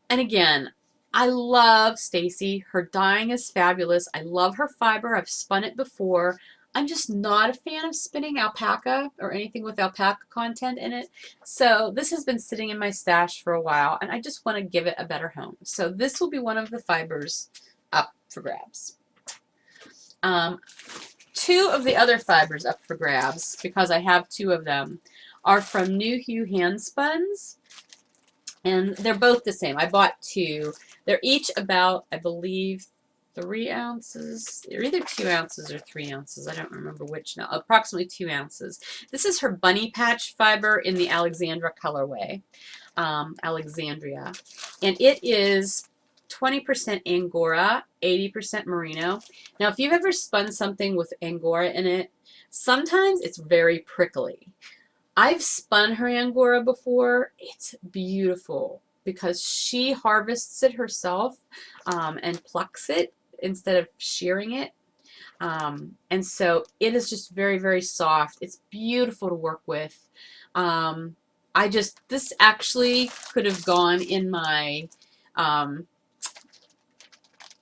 And again, I love Stacy. Her dyeing is fabulous. I love her fiber. I've spun it before. I'm just not a fan of spinning alpaca or anything with alpaca content in it. So this has been sitting in my stash for a while, and I just want to give it a better home. So this will be one of the fibers up for grabs. Two of the other fibers up for grabs, because I have two of them, are from New Hue Handspuns, and they're both the same. I bought two. They're each about, I believe, 3 ounces. They're either 2 ounces or 3 ounces. I don't remember which now. Approximately 2 ounces. This is her bunny patch fiber in the Alexandra colorway. Alexandria. And it is 20% Angora, 80% Merino. Now, if you've ever spun something with Angora in it, sometimes it's very prickly. I've spun her Angora before. It's beautiful because she harvests it herself and plucks it instead of shearing it. And so it is just very, very soft. It's beautiful to work with. This actually could have gone in my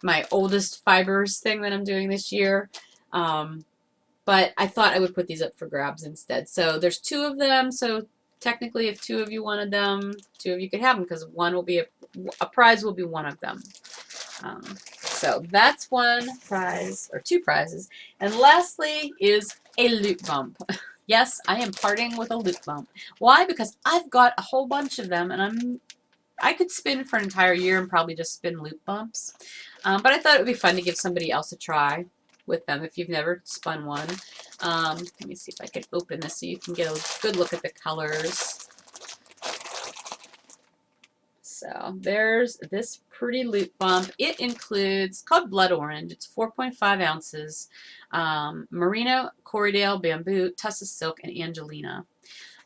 my oldest fibers thing that I'm doing this year. But I thought I would put these up for grabs instead. So there's 2 of them. So technically, if 2 of you wanted them, 2 of you could have them, because one will be a prize will be one of them. So that's one prize, or 2 prizes. And lastly is a loop bump. Yes, I am parting with a loop bump. Why? Because I've got a whole bunch of them, and I could spin for an entire year and probably just spin loop bumps. But I thought it would be fun to give somebody else a try with them if you've never spun one. Let me see if I can open this so you can get a good look at the colors. So there's this pretty loop bump. It includes, it's called Blood Orange. It's 4.5 ounces. Merino, Corriedale, Bamboo, Tussa Silk, and Angelina.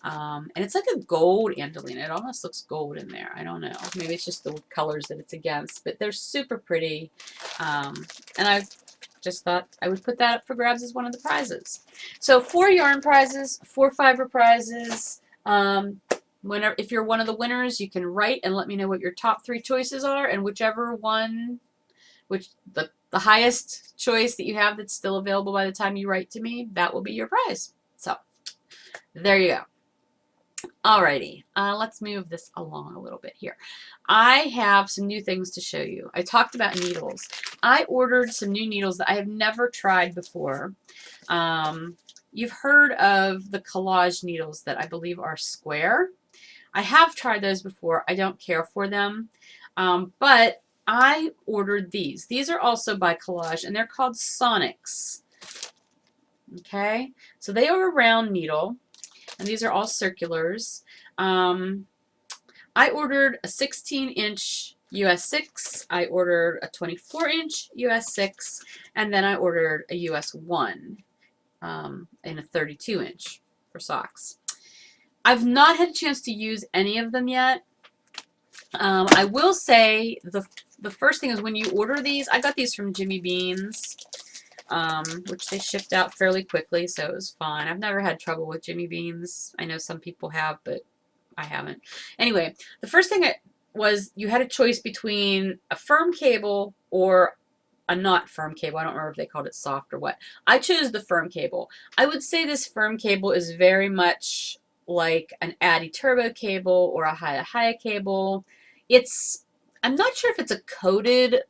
And it's like a gold Angelina. It almost looks gold in there. I don't know. Maybe it's just the colors that it's against. But they're super pretty. And I just thought I would put that up for grabs as one of the prizes. So 4 yarn prizes, 4 fiber prizes. If you're one of the winners, you can write and let me know what your top 3 choices are, and whichever one, the highest choice that you have that's still available by the time you write to me, that will be your prize. So there you go. Alrighty, let's move this along a little bit here. I have some new things to show you. I talked about needles. I ordered some new needles that I have never tried before. You've heard of the collage needles that I believe are square. I have tried those before. I don't care for them, but I ordered these. These are also by Collage, and they're called Sonics. Okay, so they are a round needle, and these are all circulars. I ordered a 16-inch US 6. I ordered a 24-inch US 6, and then I ordered a US 1 and a 32-inch for socks. I've not had a chance to use any of them yet. I will say the first thing is when you order these, I got these from Jimmy Bean's, which they shipped out fairly quickly, so it was fine. I've never had trouble with Jimmy Bean's. I know some people have, but I haven't. Anyway, the first thing was you had a choice between a firm cable or a not firm cable. I don't remember if they called it soft or what. I chose the firm cable. I would say this firm cable is very much like an Addy Turbo cable or a Haya cable. I'm not sure if it's a coated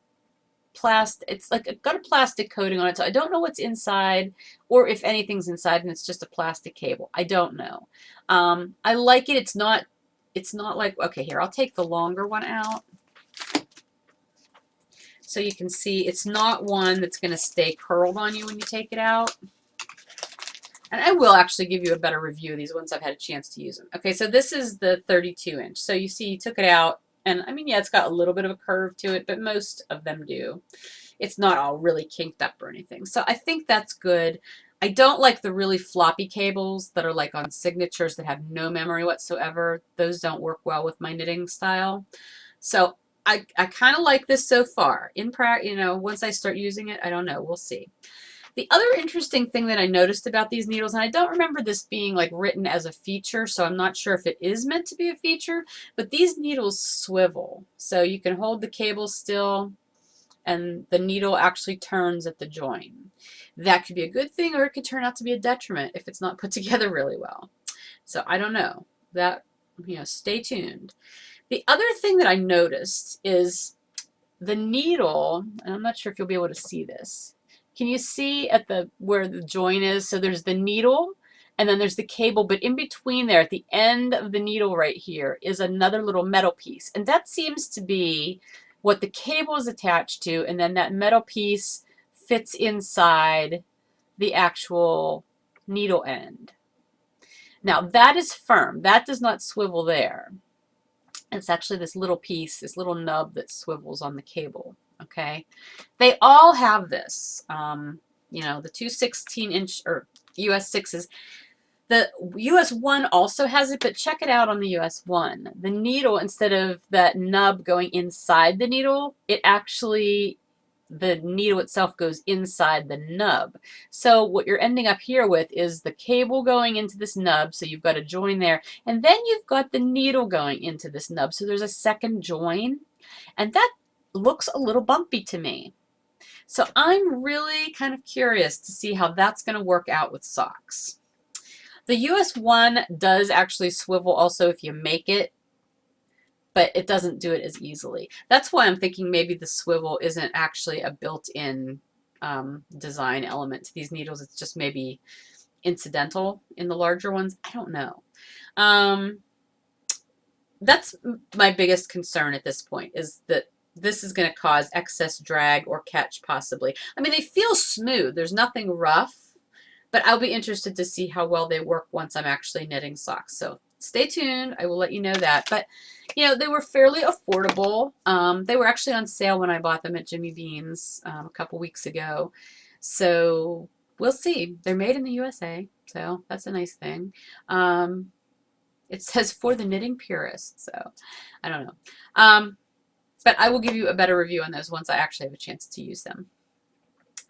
plastic. It's like got a plastic coating on it, so I don't know what's inside or if anything's inside and it's just a plastic cable. I don't know. I like it. It's not like, okay, here, I'll take the longer one out so you can see it's not one that's going to stay curled on you when you take it out. And I will actually give you a better review of these once I've had a chance to use them. Okay, so this is the 32-inch. So you see you took it out, and I mean, yeah, it's got a little bit of a curve to it, but most of them do. It's not all really kinked up or anything. So I think that's good. I don't like the really floppy cables that are like on signatures that have no memory whatsoever. Those don't work well with my knitting style. So I kind of like this so far. In practice, you know, once I start using it, I don't know. We'll see. The other interesting thing that I noticed about these needles, and I don't remember this being like written as a feature, so I'm not sure if it is meant to be a feature, but these needles swivel. So you can hold the cable still, and the needle actually turns at the join. That could be a good thing, or it could turn out to be a detriment if it's not put together really well. So I don't know. That, stay tuned. The other thing that I noticed is the needle, and I'm not sure if you'll be able to see this. Can you see at where the join is? So there's the needle, and then there's the cable, but in between there, at the end of the needle right here, is another little metal piece. And that seems to be what the cable is attached to, and then that metal piece fits inside the actual needle end. Now that is firm. That does not swivel there. It's actually this little piece, this little nub that swivels on the cable. Okay, they all have this. The two 16-inch or US 6s. The US 1 also has it, but check it out on the US 1. The needle, instead of that nub going inside the needle, the needle itself goes inside the nub. So what you're ending up here with is the cable going into this nub, so you've got a join there, and then you've got the needle going into this nub, so there's a second join, and that looks a little bumpy to me. So I'm really kind of curious to see how that's going to work out with socks. The US 1 does actually swivel also if you make it, but it doesn't do it as easily. That's why I'm thinking maybe the swivel isn't actually a built-in design element to these needles. It's just maybe incidental in the larger ones. I don't know. That's my biggest concern at this point, is that this is going to cause excess drag or catch possibly. I mean, they feel smooth. There's nothing rough, but I'll be interested to see how well they work once I'm actually knitting socks. So stay tuned. I will let you know that. But, they were fairly affordable. They were actually on sale when I bought them at Jimmy Bean's a couple weeks ago. So we'll see. They're made in the USA, so that's a nice thing. It says for the knitting purist, so I don't know. But I will give you a better review on those once I actually have a chance to use them.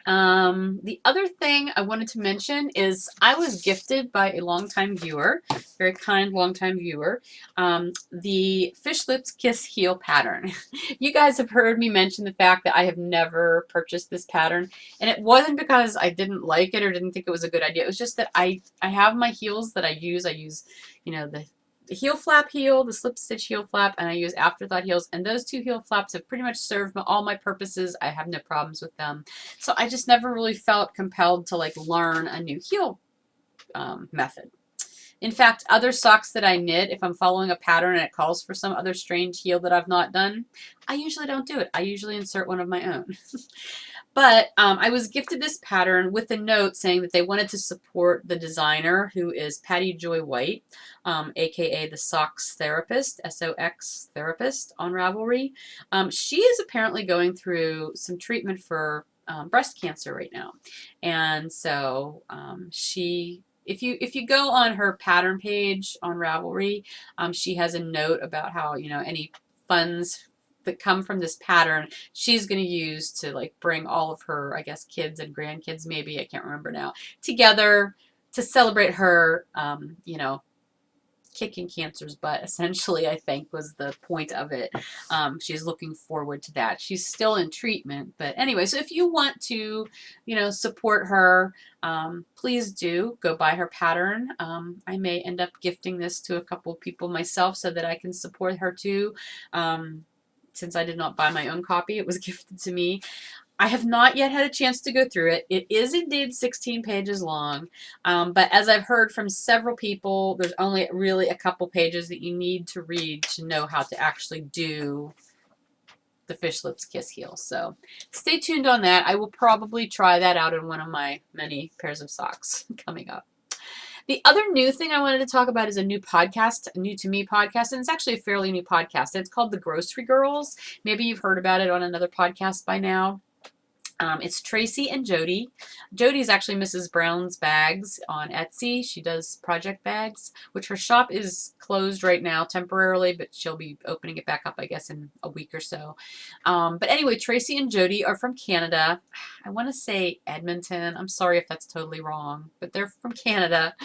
The other thing I wanted to mention is I was gifted by a longtime viewer, very kind longtime viewer, the Fish Lips Kiss Heel pattern. You guys have heard me mention the fact that I have never purchased this pattern, and it wasn't because I didn't like it or didn't think it was a good idea. It was just that I have my heels that I use. I use, the heel flap heel, the slip stitch heel flap, and I use afterthought heels, and those two heel flaps have pretty much served all my purposes. I have no problems with them, so I just never really felt compelled to learn a new heel method. In fact, other socks that I knit, if I'm following a pattern and it calls for some other strange heel that I've not done, I usually don't do it. I usually insert one of my own. But I was gifted this pattern with a note saying that they wanted to support the designer, who is Patty Joy White, aka the Socks Therapist, SOX Therapist on Ravelry. She is apparently going through some treatment for breast cancer right now, and so if you go on her pattern page on Ravelry, she has a note about how any funds that come from this pattern she's going to use to bring all of her, I guess, kids and grandkids, maybe, I can't remember now, together to celebrate her, kicking cancer's butt, essentially, I think was the point of it. She's looking forward to that. She's still in treatment, but anyway, so if you want to, support her, please do go buy her pattern. I may end up gifting this to a couple of people myself so that I can support her too. Since I did not buy my own copy, it was gifted to me. I have not yet had a chance to go through it. It is indeed 16 pages long, but as I've heard from several people, there's only really a couple pages that you need to read to know how to actually do the Fish Lips Kiss Heel. So stay tuned on that. I will probably try that out in one of my many pairs of socks coming up. The other new thing I wanted to talk about is a new podcast, a new to me podcast, and it's actually a fairly new podcast. It's called The Grocery Girls. Maybe you've heard about it on another podcast by now. It's Tracy and Jody. Jody is actually Mrs. Brown's Bags on Etsy. She does project bags, which her shop is closed right now temporarily, but she'll be opening it back up, I guess, in a week or so. But anyway, Tracy and Jody are from Canada. I want to say Edmonton. I'm sorry if that's totally wrong, but they're from Canada.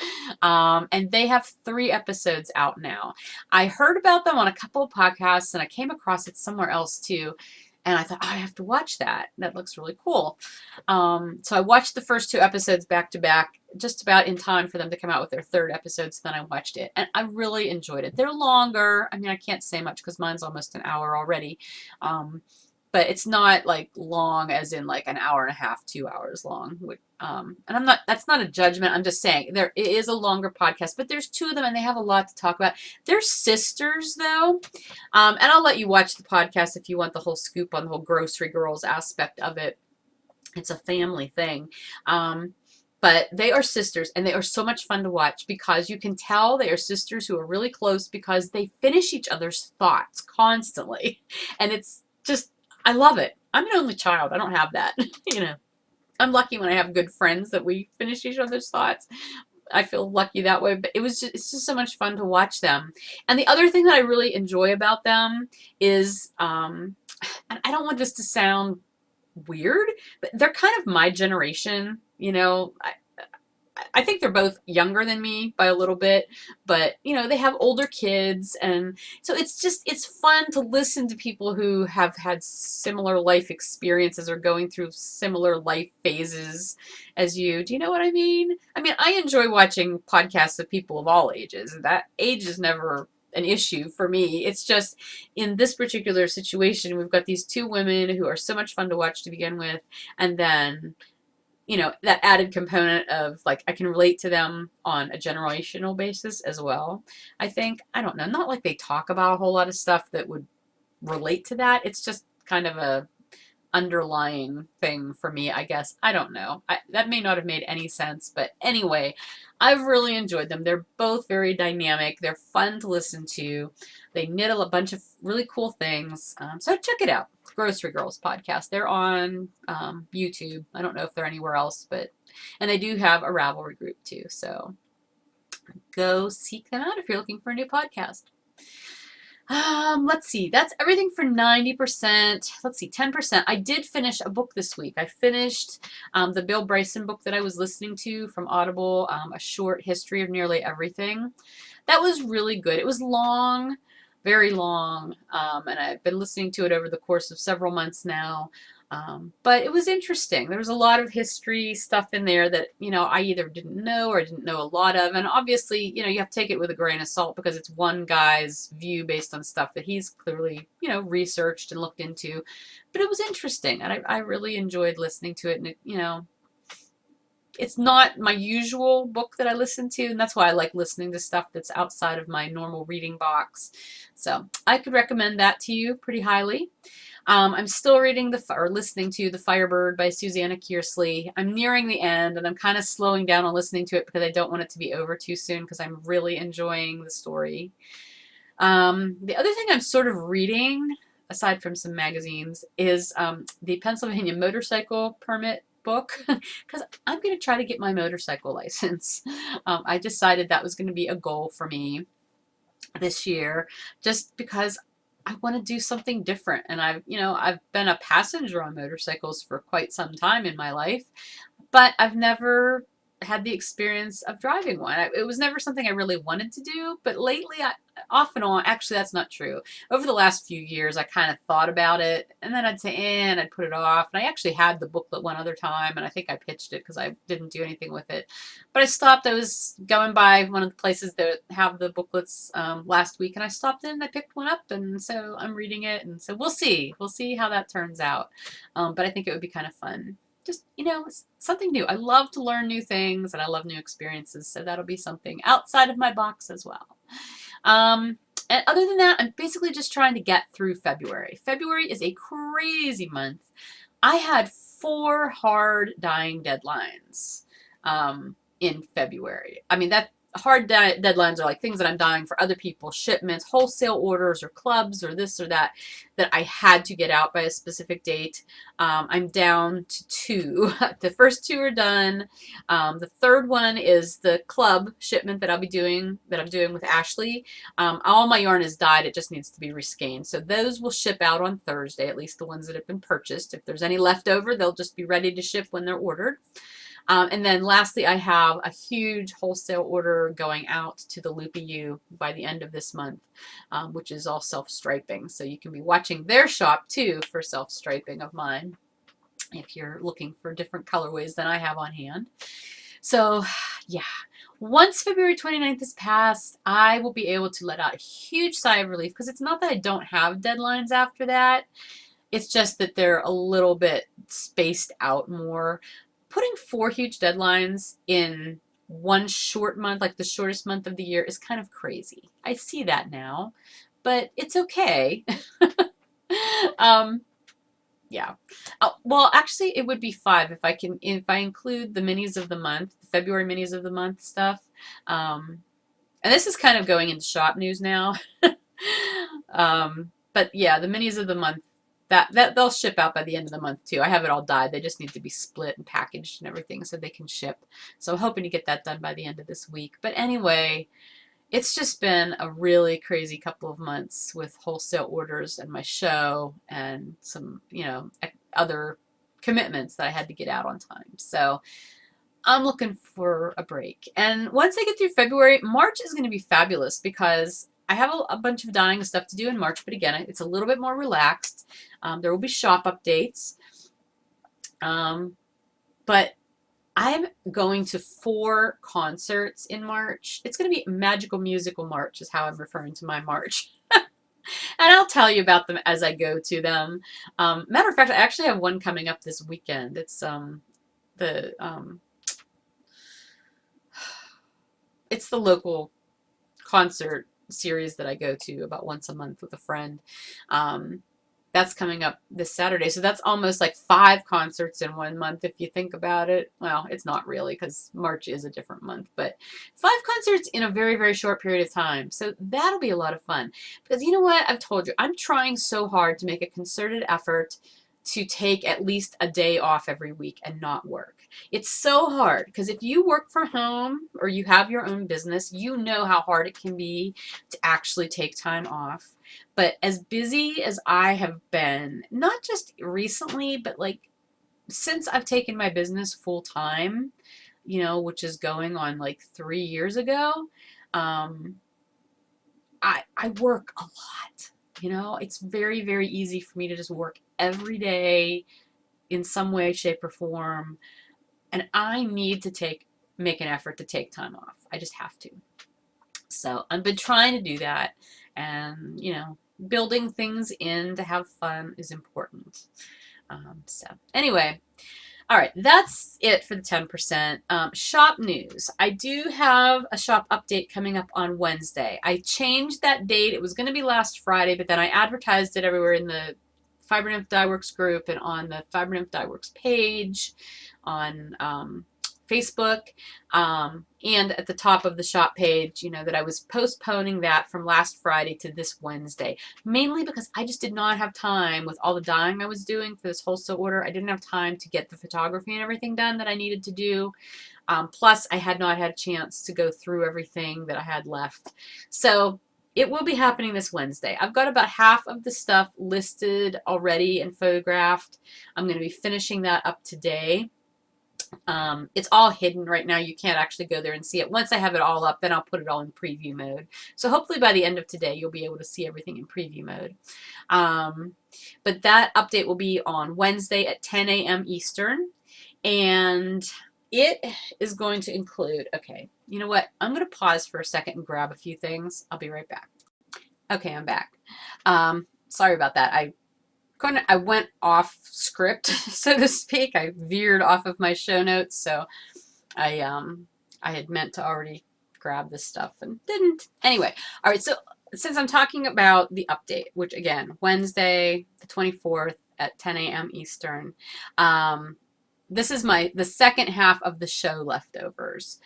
And they have 3 episodes out now. I heard about them on a couple of podcasts, and I came across it somewhere else too. And I thought, oh, I have to watch that. That looks really cool. So I watched the first 2 episodes back to back, just about in time for them to come out with their 3rd episode. So then I watched it, and I really enjoyed it. They're longer. I mean, I can't say much because mine's almost an hour already. But it's not like long as in like an hour and a half, 2 hours long. And that's not a judgment. I'm just saying it is a longer podcast, but there's 2 of them and they have a lot to talk about. They're sisters though. And I'll let you watch the podcast if you want the whole scoop on the whole Grocery Girls aspect of it. It's a family thing. But they are sisters, and they are so much fun to watch because you can tell they are sisters who are really close because they finish each other's thoughts constantly. And it's just, I love it. I'm an only child. I don't have that. I'm lucky when I have good friends that we finish each other's thoughts. I feel lucky that way, but it's just so much fun to watch them. And the other thing that I really enjoy about them is, and I don't want this to sound weird, but they're kind of my generation. I think they're both younger than me by a little bit, but they have older kids, and so it's fun to listen to people who have had similar life experiences or going through similar life phases as you. Do you know what I mean? I enjoy watching podcasts of people of all ages. That age is never an issue for me. It's just in this particular situation, we've got these 2 women who are so much fun to watch to begin with, and then that added component of like I can relate to them on a generational basis as well. I think, I don't know, not like they talk about a whole lot of stuff that would relate to that. It's just kind of a underlying thing for me, I guess. I don't know. That may not have made any sense, but anyway, I've really enjoyed them. They're both very dynamic. They're fun to listen to. They knit a bunch of really cool things. So check it out. Grocery Girls podcast. They're on YouTube. I don't know if they're anywhere else, and they do have a Ravelry group too. So go seek them out if you're looking for a new podcast. Let's see. That's everything for 90%. Let's see, 10%. I did finish a book this week. I finished the Bill Bryson book that I was listening to from Audible, A Short History of Nearly Everything. That was really good. It was long, very long, and I've been listening to it over the course of several months now. But it was interesting. There was a lot of history stuff in there that, I either didn't know or didn't know a lot of. And obviously, you have to take it with a grain of salt because it's one guy's view based on stuff that he's clearly, researched and looked into. But it was interesting, and I really enjoyed listening to it. And, it's not my usual book that I listen to, and that's why I like listening to stuff that's outside of my normal reading box. So I could recommend that to you pretty highly. I'm still listening to The Firebird by Susanna Kearsley. I'm nearing the end, and I'm kind of slowing down on listening to it because I don't want it to be over too soon because I'm really enjoying the story. The other thing I'm sort of reading, aside from some magazines, is the Pennsylvania Motorcycle Permit book because I'm going to try to get my motorcycle license. I decided that was going to be a goal for me this year just because I want to do something different. And I've been a passenger on motorcycles for quite some time in my life, but I've never had the experience of driving one. It was never something I really wanted to do, but lately, off and on, actually that's not true. Over the last few years, I kind of thought about it, and then I'd say, and I'd put it off. And I actually had the booklet one other time, and I think I pitched it because I didn't do anything with it. But I stopped. I was going by one of the places that have the booklets last week, and I stopped in and I picked one up, and so I'm reading it, and so we'll see. We'll see how that turns out. But I think it would be kind of fun. Just, it's something new. I love to learn new things, and I love new experiences, so that'll be something outside of my box as well. And other than that, I'm basically just trying to get through February. February is a crazy month. I had 4 hard dying deadlines in February. That hard deadlines are like things that I'm dying for other people, shipments, wholesale orders, or clubs, or this or that I had to get out by a specific date. I'm down to 2. The first 2 are done. The third one is the club shipment that I'm doing with Ashley. All my yarn is dyed. It just needs to be reskein. So those will ship out on Thursday, at least the ones that have been purchased. If there's any left over, they'll just be ready to ship when they're ordered. And then lastly, I have a huge wholesale order going out to the Loopy U by the end of this month, which is all self-striping. So you can be watching their shop too for self-striping of mine if you're looking for different colorways than I have on hand. So yeah, once February 29th is passed, I will be able to let out a huge sigh of relief, because it's not that I don't have deadlines after that. It's just that they're a little bit spaced out more. Putting 4 huge deadlines in one short month, like the shortest month of the year, is kind of crazy. I see that now, but it's okay. Yeah. Well, actually, it would be 5 if I include the minis of the month, the February minis of the month stuff. And this is kind of going into shop news now. But yeah, the minis of the month, that they'll ship out by the end of the month too. I have it all dyed. They just need to be split and packaged and everything so they can ship. So I'm hoping to get that done by the end of this week. But anyway, it's just been a really crazy couple of months with wholesale orders and my show and some, other commitments that I had to get out on time. So I'm looking for a break. And once I get through February, March is going to be fabulous, because I have a bunch of dyeing stuff to do in March, but again, it's a little bit more relaxed. There will be shop updates. But I'm going to 4 concerts in March. It's going to be Magical Musical March is how I'm referring to my March. And I'll tell you about them as I go to them. Matter of fact, I actually have one coming up this weekend. It's it's the local concert series that I go to about once a month with a friend. That's coming up this Saturday. So that's almost like 5 concerts in one month if you think about it. Well, it's not really, because March is a different month, but 5 concerts in a very, very short period of time. So that'll be a lot of fun. Because you know what? I've told you, I'm trying so hard to make a concerted effort to take at least a day off every week and not work. It's so hard, because if you work from home or you have your own business, you know how hard it can be to actually take time off. But as busy as I have been, not just recently, but like since I've taken my business full time, which is going on like 3 years ago, I work a lot. It's very, very easy for me to just work every day in some way, shape, or form. And I need to make an effort to take time off. I just have to. So I've been trying to do that. And, building things in to have fun is important. So anyway, all right, that's it for the 10%. Shop news. I do have a shop update coming up on Wednesday. I changed that date. It was going to be last Friday, but then I advertised it everywhere in the Fiber Nymph Dye Works group and on the Fiber Nymph Dye Works page on Facebook, and at the top of the shop page, that I was postponing that from last Friday to this Wednesday, mainly because I just did not have time with all the dyeing I was doing for this wholesale order. I didn't have time to get the photography and everything done that I needed to do. Plus, I had not had a chance to go through everything that I had left. So it will be happening this Wednesday. I've got about half of the stuff listed already and photographed. I'm going to be finishing that up today. It's all hidden right now. You can't actually go there and see it. Once I have it all up, then I'll put it all in preview mode. So hopefully by the end of today, you'll be able to see everything in preview mode. But that update will be on Wednesday at 10 a.m. Eastern. And it is going to include, okay, you know what? I'm going to pause for a second and grab a few things. I'll be right back. Okay, I'm back. Sorry about that. I went off script, so to speak. I veered off of my show notes, so I had meant to already grab this stuff and didn't. Anyway, all right, so since I'm talking about the update, which again, Wednesday the 24th at 10 a.m. Eastern, this is the second half of the show leftovers.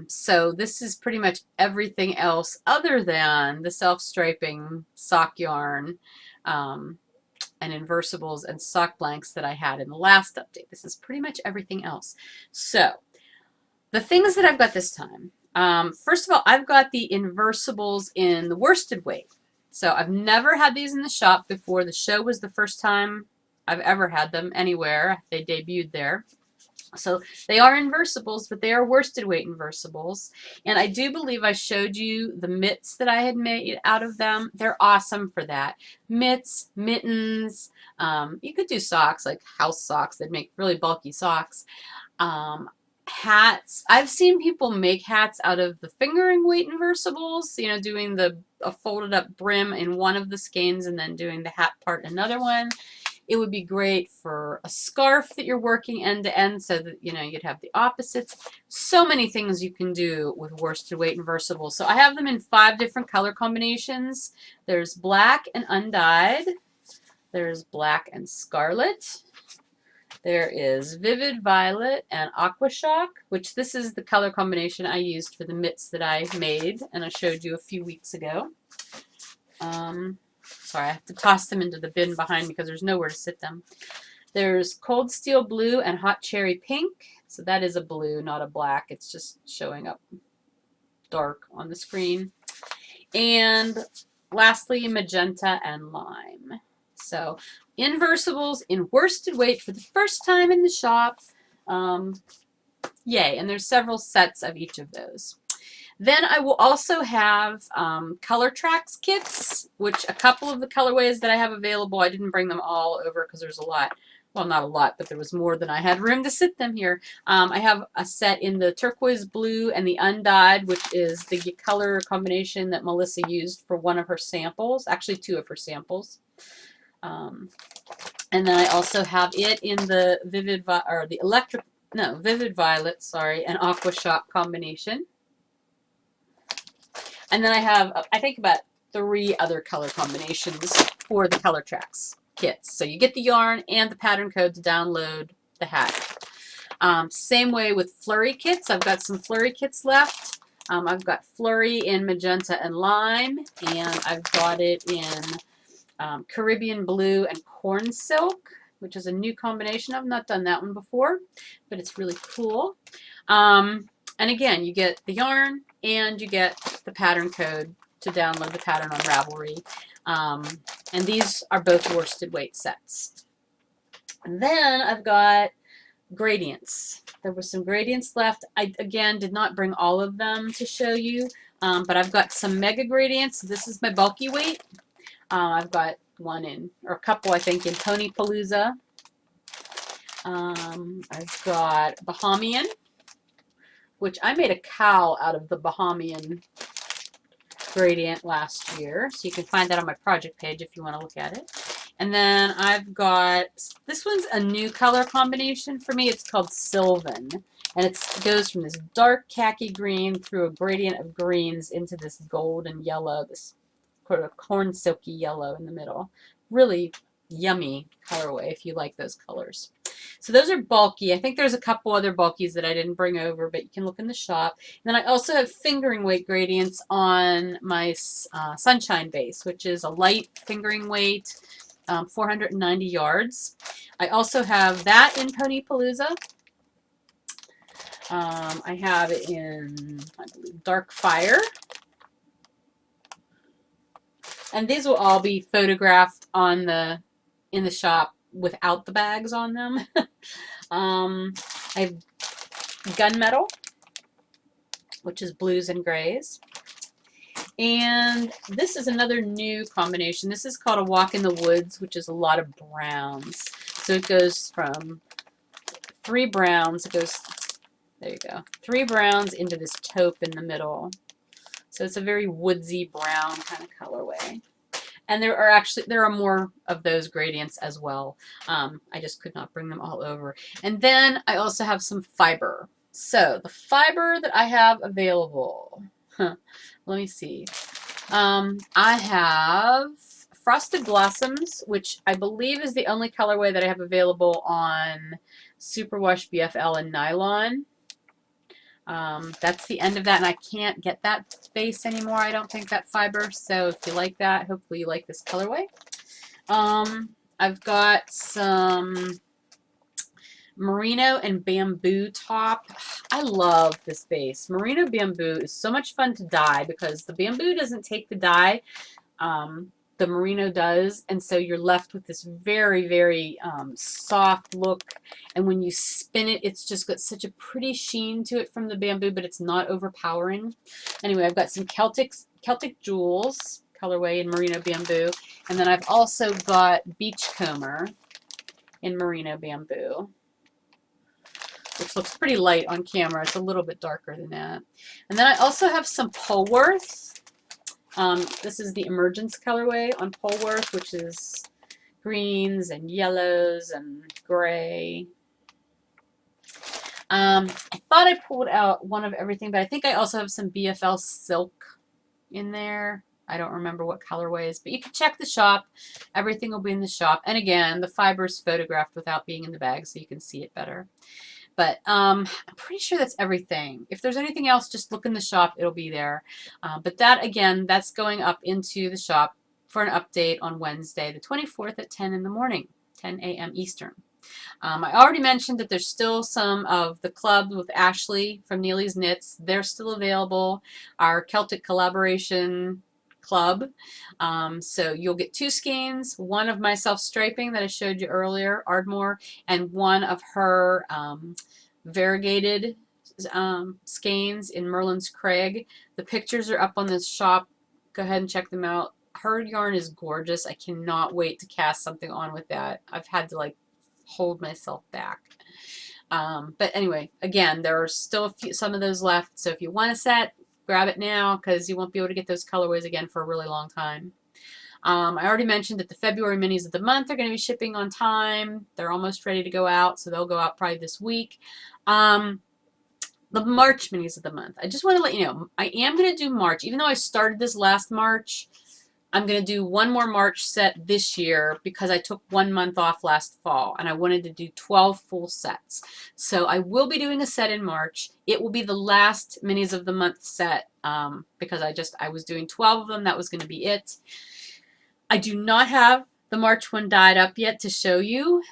So this is pretty much everything else other than the self-striping sock yarn, and inversibles and sock blanks that I had in the last update. This is pretty much everything else. So the things that I've got this time. First of all, I've got the inversibles in the worsted weight. So I've never had these in the shop before. The show was the first time I've ever had them anywhere. They debuted there. So they are inversibles, but they are worsted weight inversibles. And I do believe I showed you the mitts that I had made out of them. They're awesome for that. Mitts, mittens, you could do socks, like house socks that make really bulky socks. Hats. I've seen people make hats out of the fingering weight inversibles, you know, doing a folded up brim in one of the skeins and then doing the hat part in another one. It would be great for a scarf that you're working end to end so that, you know, you'd have the opposites. So many things you can do with worsted weight inversibles. So I have them in 5 different color combinations. There's black and undyed. There's black and scarlet. There is vivid violet and aqua shock, which this is the color combination I used for the mitts that I made and I showed you a few weeks ago. Sorry, I have to toss them into the bin behind me because there's nowhere to sit them. There's cold steel blue and hot cherry pink. So that is a blue, not a black. It's just showing up dark on the screen. And lastly, magenta and lime. So inversibles in worsted weight for the first time in the shop. Yay, and there's several sets of each of those. Then I will also have color tracks kits, which a couple of the colorways that I have available, I didn't bring them all over because there's a lot. Well, not a lot, but there was more than I had room to sit them here. I have a set in the turquoise blue and the undyed, which is the color combination that Melissa used for one of her samples, actually 2 of her samples. And then I also have it in the vivid violet, sorry, and aqua shock combination. And then I have, I think, about 3 other color combinations for the color tracks kits. So you get the yarn and the pattern code to download the hat. Same way with flurry kits. I've got some flurry kits left. I've got flurry in magenta and lime, and I've got it in Caribbean blue and corn silk, which is a new combination. I've not done that one before, but it's really cool. And again, you get the yarn and you get the pattern code to download the pattern on Ravelry. And these are both worsted weight sets. And then I've got gradients. There were some gradients left. I, again, did not bring all of them to show you, but I've got some mega gradients. This is my bulky weight. I've got one in, or a couple, I think, in Pony Palooza. I've got Bahamian, which I made a cowl out of the Bahamian gradient last year. So you can find that on my project page if you want to look at it. And then I've got, this one's a new color combination for me. It's called Sylvan. And it goes from this dark khaki green through a gradient of greens into this golden yellow, this sort of corn silky yellow in the middle. Really yummy colorway if you like those colors. So those are bulky. I think there's a couple other bulkies that I didn't bring over, but you can look in the shop. And then I also have fingering weight gradients on my Sunshine base, which is a light fingering weight, 490 yards. I also have that in Pony Palooza. I have it in, I believe, Dark Fire. And these will all be photographed on in the shop without the bags on them. I have Gunmetal, which is blues and grays. And this is another new combination. This is called a Walk in the Woods, which is a lot of browns. So it goes from 3 browns, it goes, there you go, 3 browns into this taupe in the middle. So it's a very woodsy brown kind of colorway. And there are more of those gradients as well. I just could not bring them all over. And then I also have some fiber. So the fiber that I have available, let me see. I have Frosted Blossoms, which I believe is the only colorway that I have available on Superwash BFL and nylon. That's the end of that, and I can't get that base anymore, I don't think, that fiber. So if you like that, hopefully you like this colorway. I've got some Merino and Bamboo top. I love this base. Merino Bamboo is so much fun to dye because the bamboo doesn't take the dye. the merino does, and so you're left with this very, very soft look, and when you spin it, it's just got such a pretty sheen to it from the bamboo, but it's not overpowering. Anyway, I've got some Celtic jewels colorway in merino bamboo, and then I've also got beachcomber in merino bamboo, which looks pretty light on camera. It's a little bit darker than that. And then I also have some Polworth. This is the Emergence colorway on Polworth, which is greens and yellows and gray. I thought I pulled out one of everything, but I think I also have some BFL silk in there. I don't remember what colorways, but you can check the shop. Everything will be in the shop. And again, the fiber is photographed without being in the bag, so you can see it better. But I'm pretty sure that's everything. If there's anything else, just look in the shop. It'll be there. But that, again, that's going up into the shop for an update on Wednesday, the 24th at 10 in the morning, 10 a.m. Eastern. I already mentioned that there's still some of the club with Ashley from Neely's Knits. They're still available. Our Celtic collaboration club. So you'll get 2 skeins, one of my self-striping that I showed you earlier, Ardmore, and one of her variegated skeins in Merlin's Craig. The pictures are up on this shop. Go ahead and check them out. Her yarn is gorgeous. I cannot wait to cast something on with that. I've had to like hold myself back. But anyway, again, there are still some of those left. So if you want a set, grab it now because you won't be able to get those colorways again for a really long time. I already mentioned that the February minis of the month are going to be shipping on time. They're almost ready to go out, so they'll go out probably this week. The March minis of the month. I just want to let you know, I am going to do March. Even though I started this last March, I'm going to do one more March set this year because I took 1 month off last fall and I wanted to do 12 full sets. So I will be doing a set in March. It will be the last minis of the month set because I was doing 12 of them. That was going to be it. I do not have the March one dyed up yet to show you.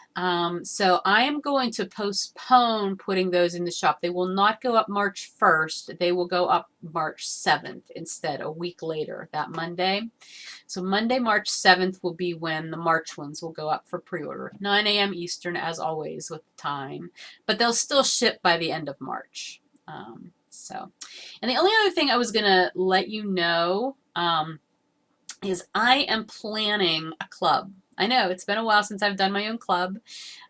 So I am going to postpone putting those in the shop. They will not go up March 1st. They will go up March 7th instead, a week later, that Monday. So Monday, March 7th will be when the March ones will go up for pre-order. 9 a.m. Eastern, as always, with time. But they'll still ship by the end of March. And the only other thing I was going to let you know is I am planning a club. I know it's been a while since I've done my own club,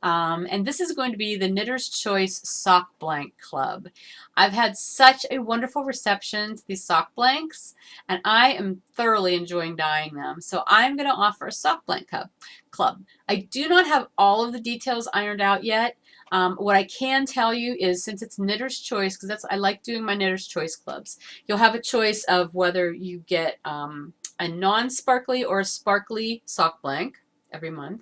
and this is going to be the Knitter's Choice Sock Blank Club. I've had such a wonderful reception to these sock blanks, and I am thoroughly enjoying dyeing them. So I'm going to offer a sock blank club. I do not have all of the details ironed out yet. What I can tell you is, since it's Knitter's Choice, because I like doing my Knitter's Choice clubs, you'll have a choice of whether you get a non-sparkly or a sparkly sock blank every month.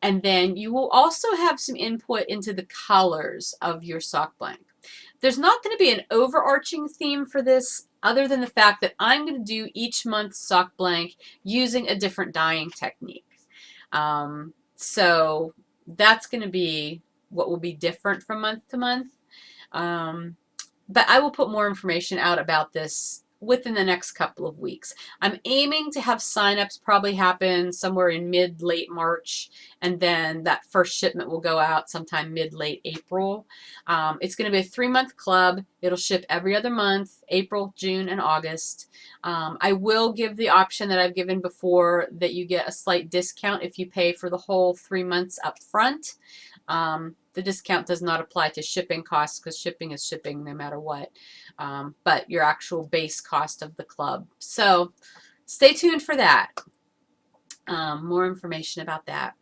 And then you will also have some input into the colors of your sock blank. There's not going to be an overarching theme for this other than the fact that I'm going to do each month's sock blank using a different dyeing technique. So that's going to be what will be different from month to month. But I will put more information out about this within the next couple of weeks. I'm aiming to have signups probably happen somewhere in mid-late March, and then that first shipment will go out sometime mid-late April. It's going to be a 3-month club. It'll ship every other month, April, June, and August. I will give the option that I've given before that you get a slight discount if you pay for the whole 3 months up front. The discount does not apply to shipping costs because shipping is shipping no matter what, but your actual base cost of the club. So stay tuned for that. More information about that.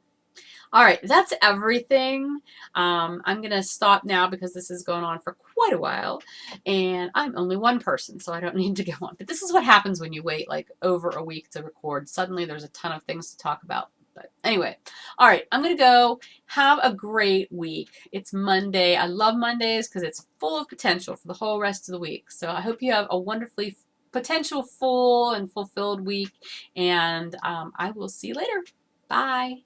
All right, that's everything. I'm going to stop now because this is going on for quite a while, and I'm only one person, so I don't need to go on. But this is what happens when you wait like over a week to record. Suddenly there's a ton of things to talk about. But anyway, all right, I'm going to go. Have a great week. It's Monday. I love Mondays because it's full of potential for the whole rest of the week. So I hope you have a wonderfully potential full and fulfilled week, and I will see you later. Bye.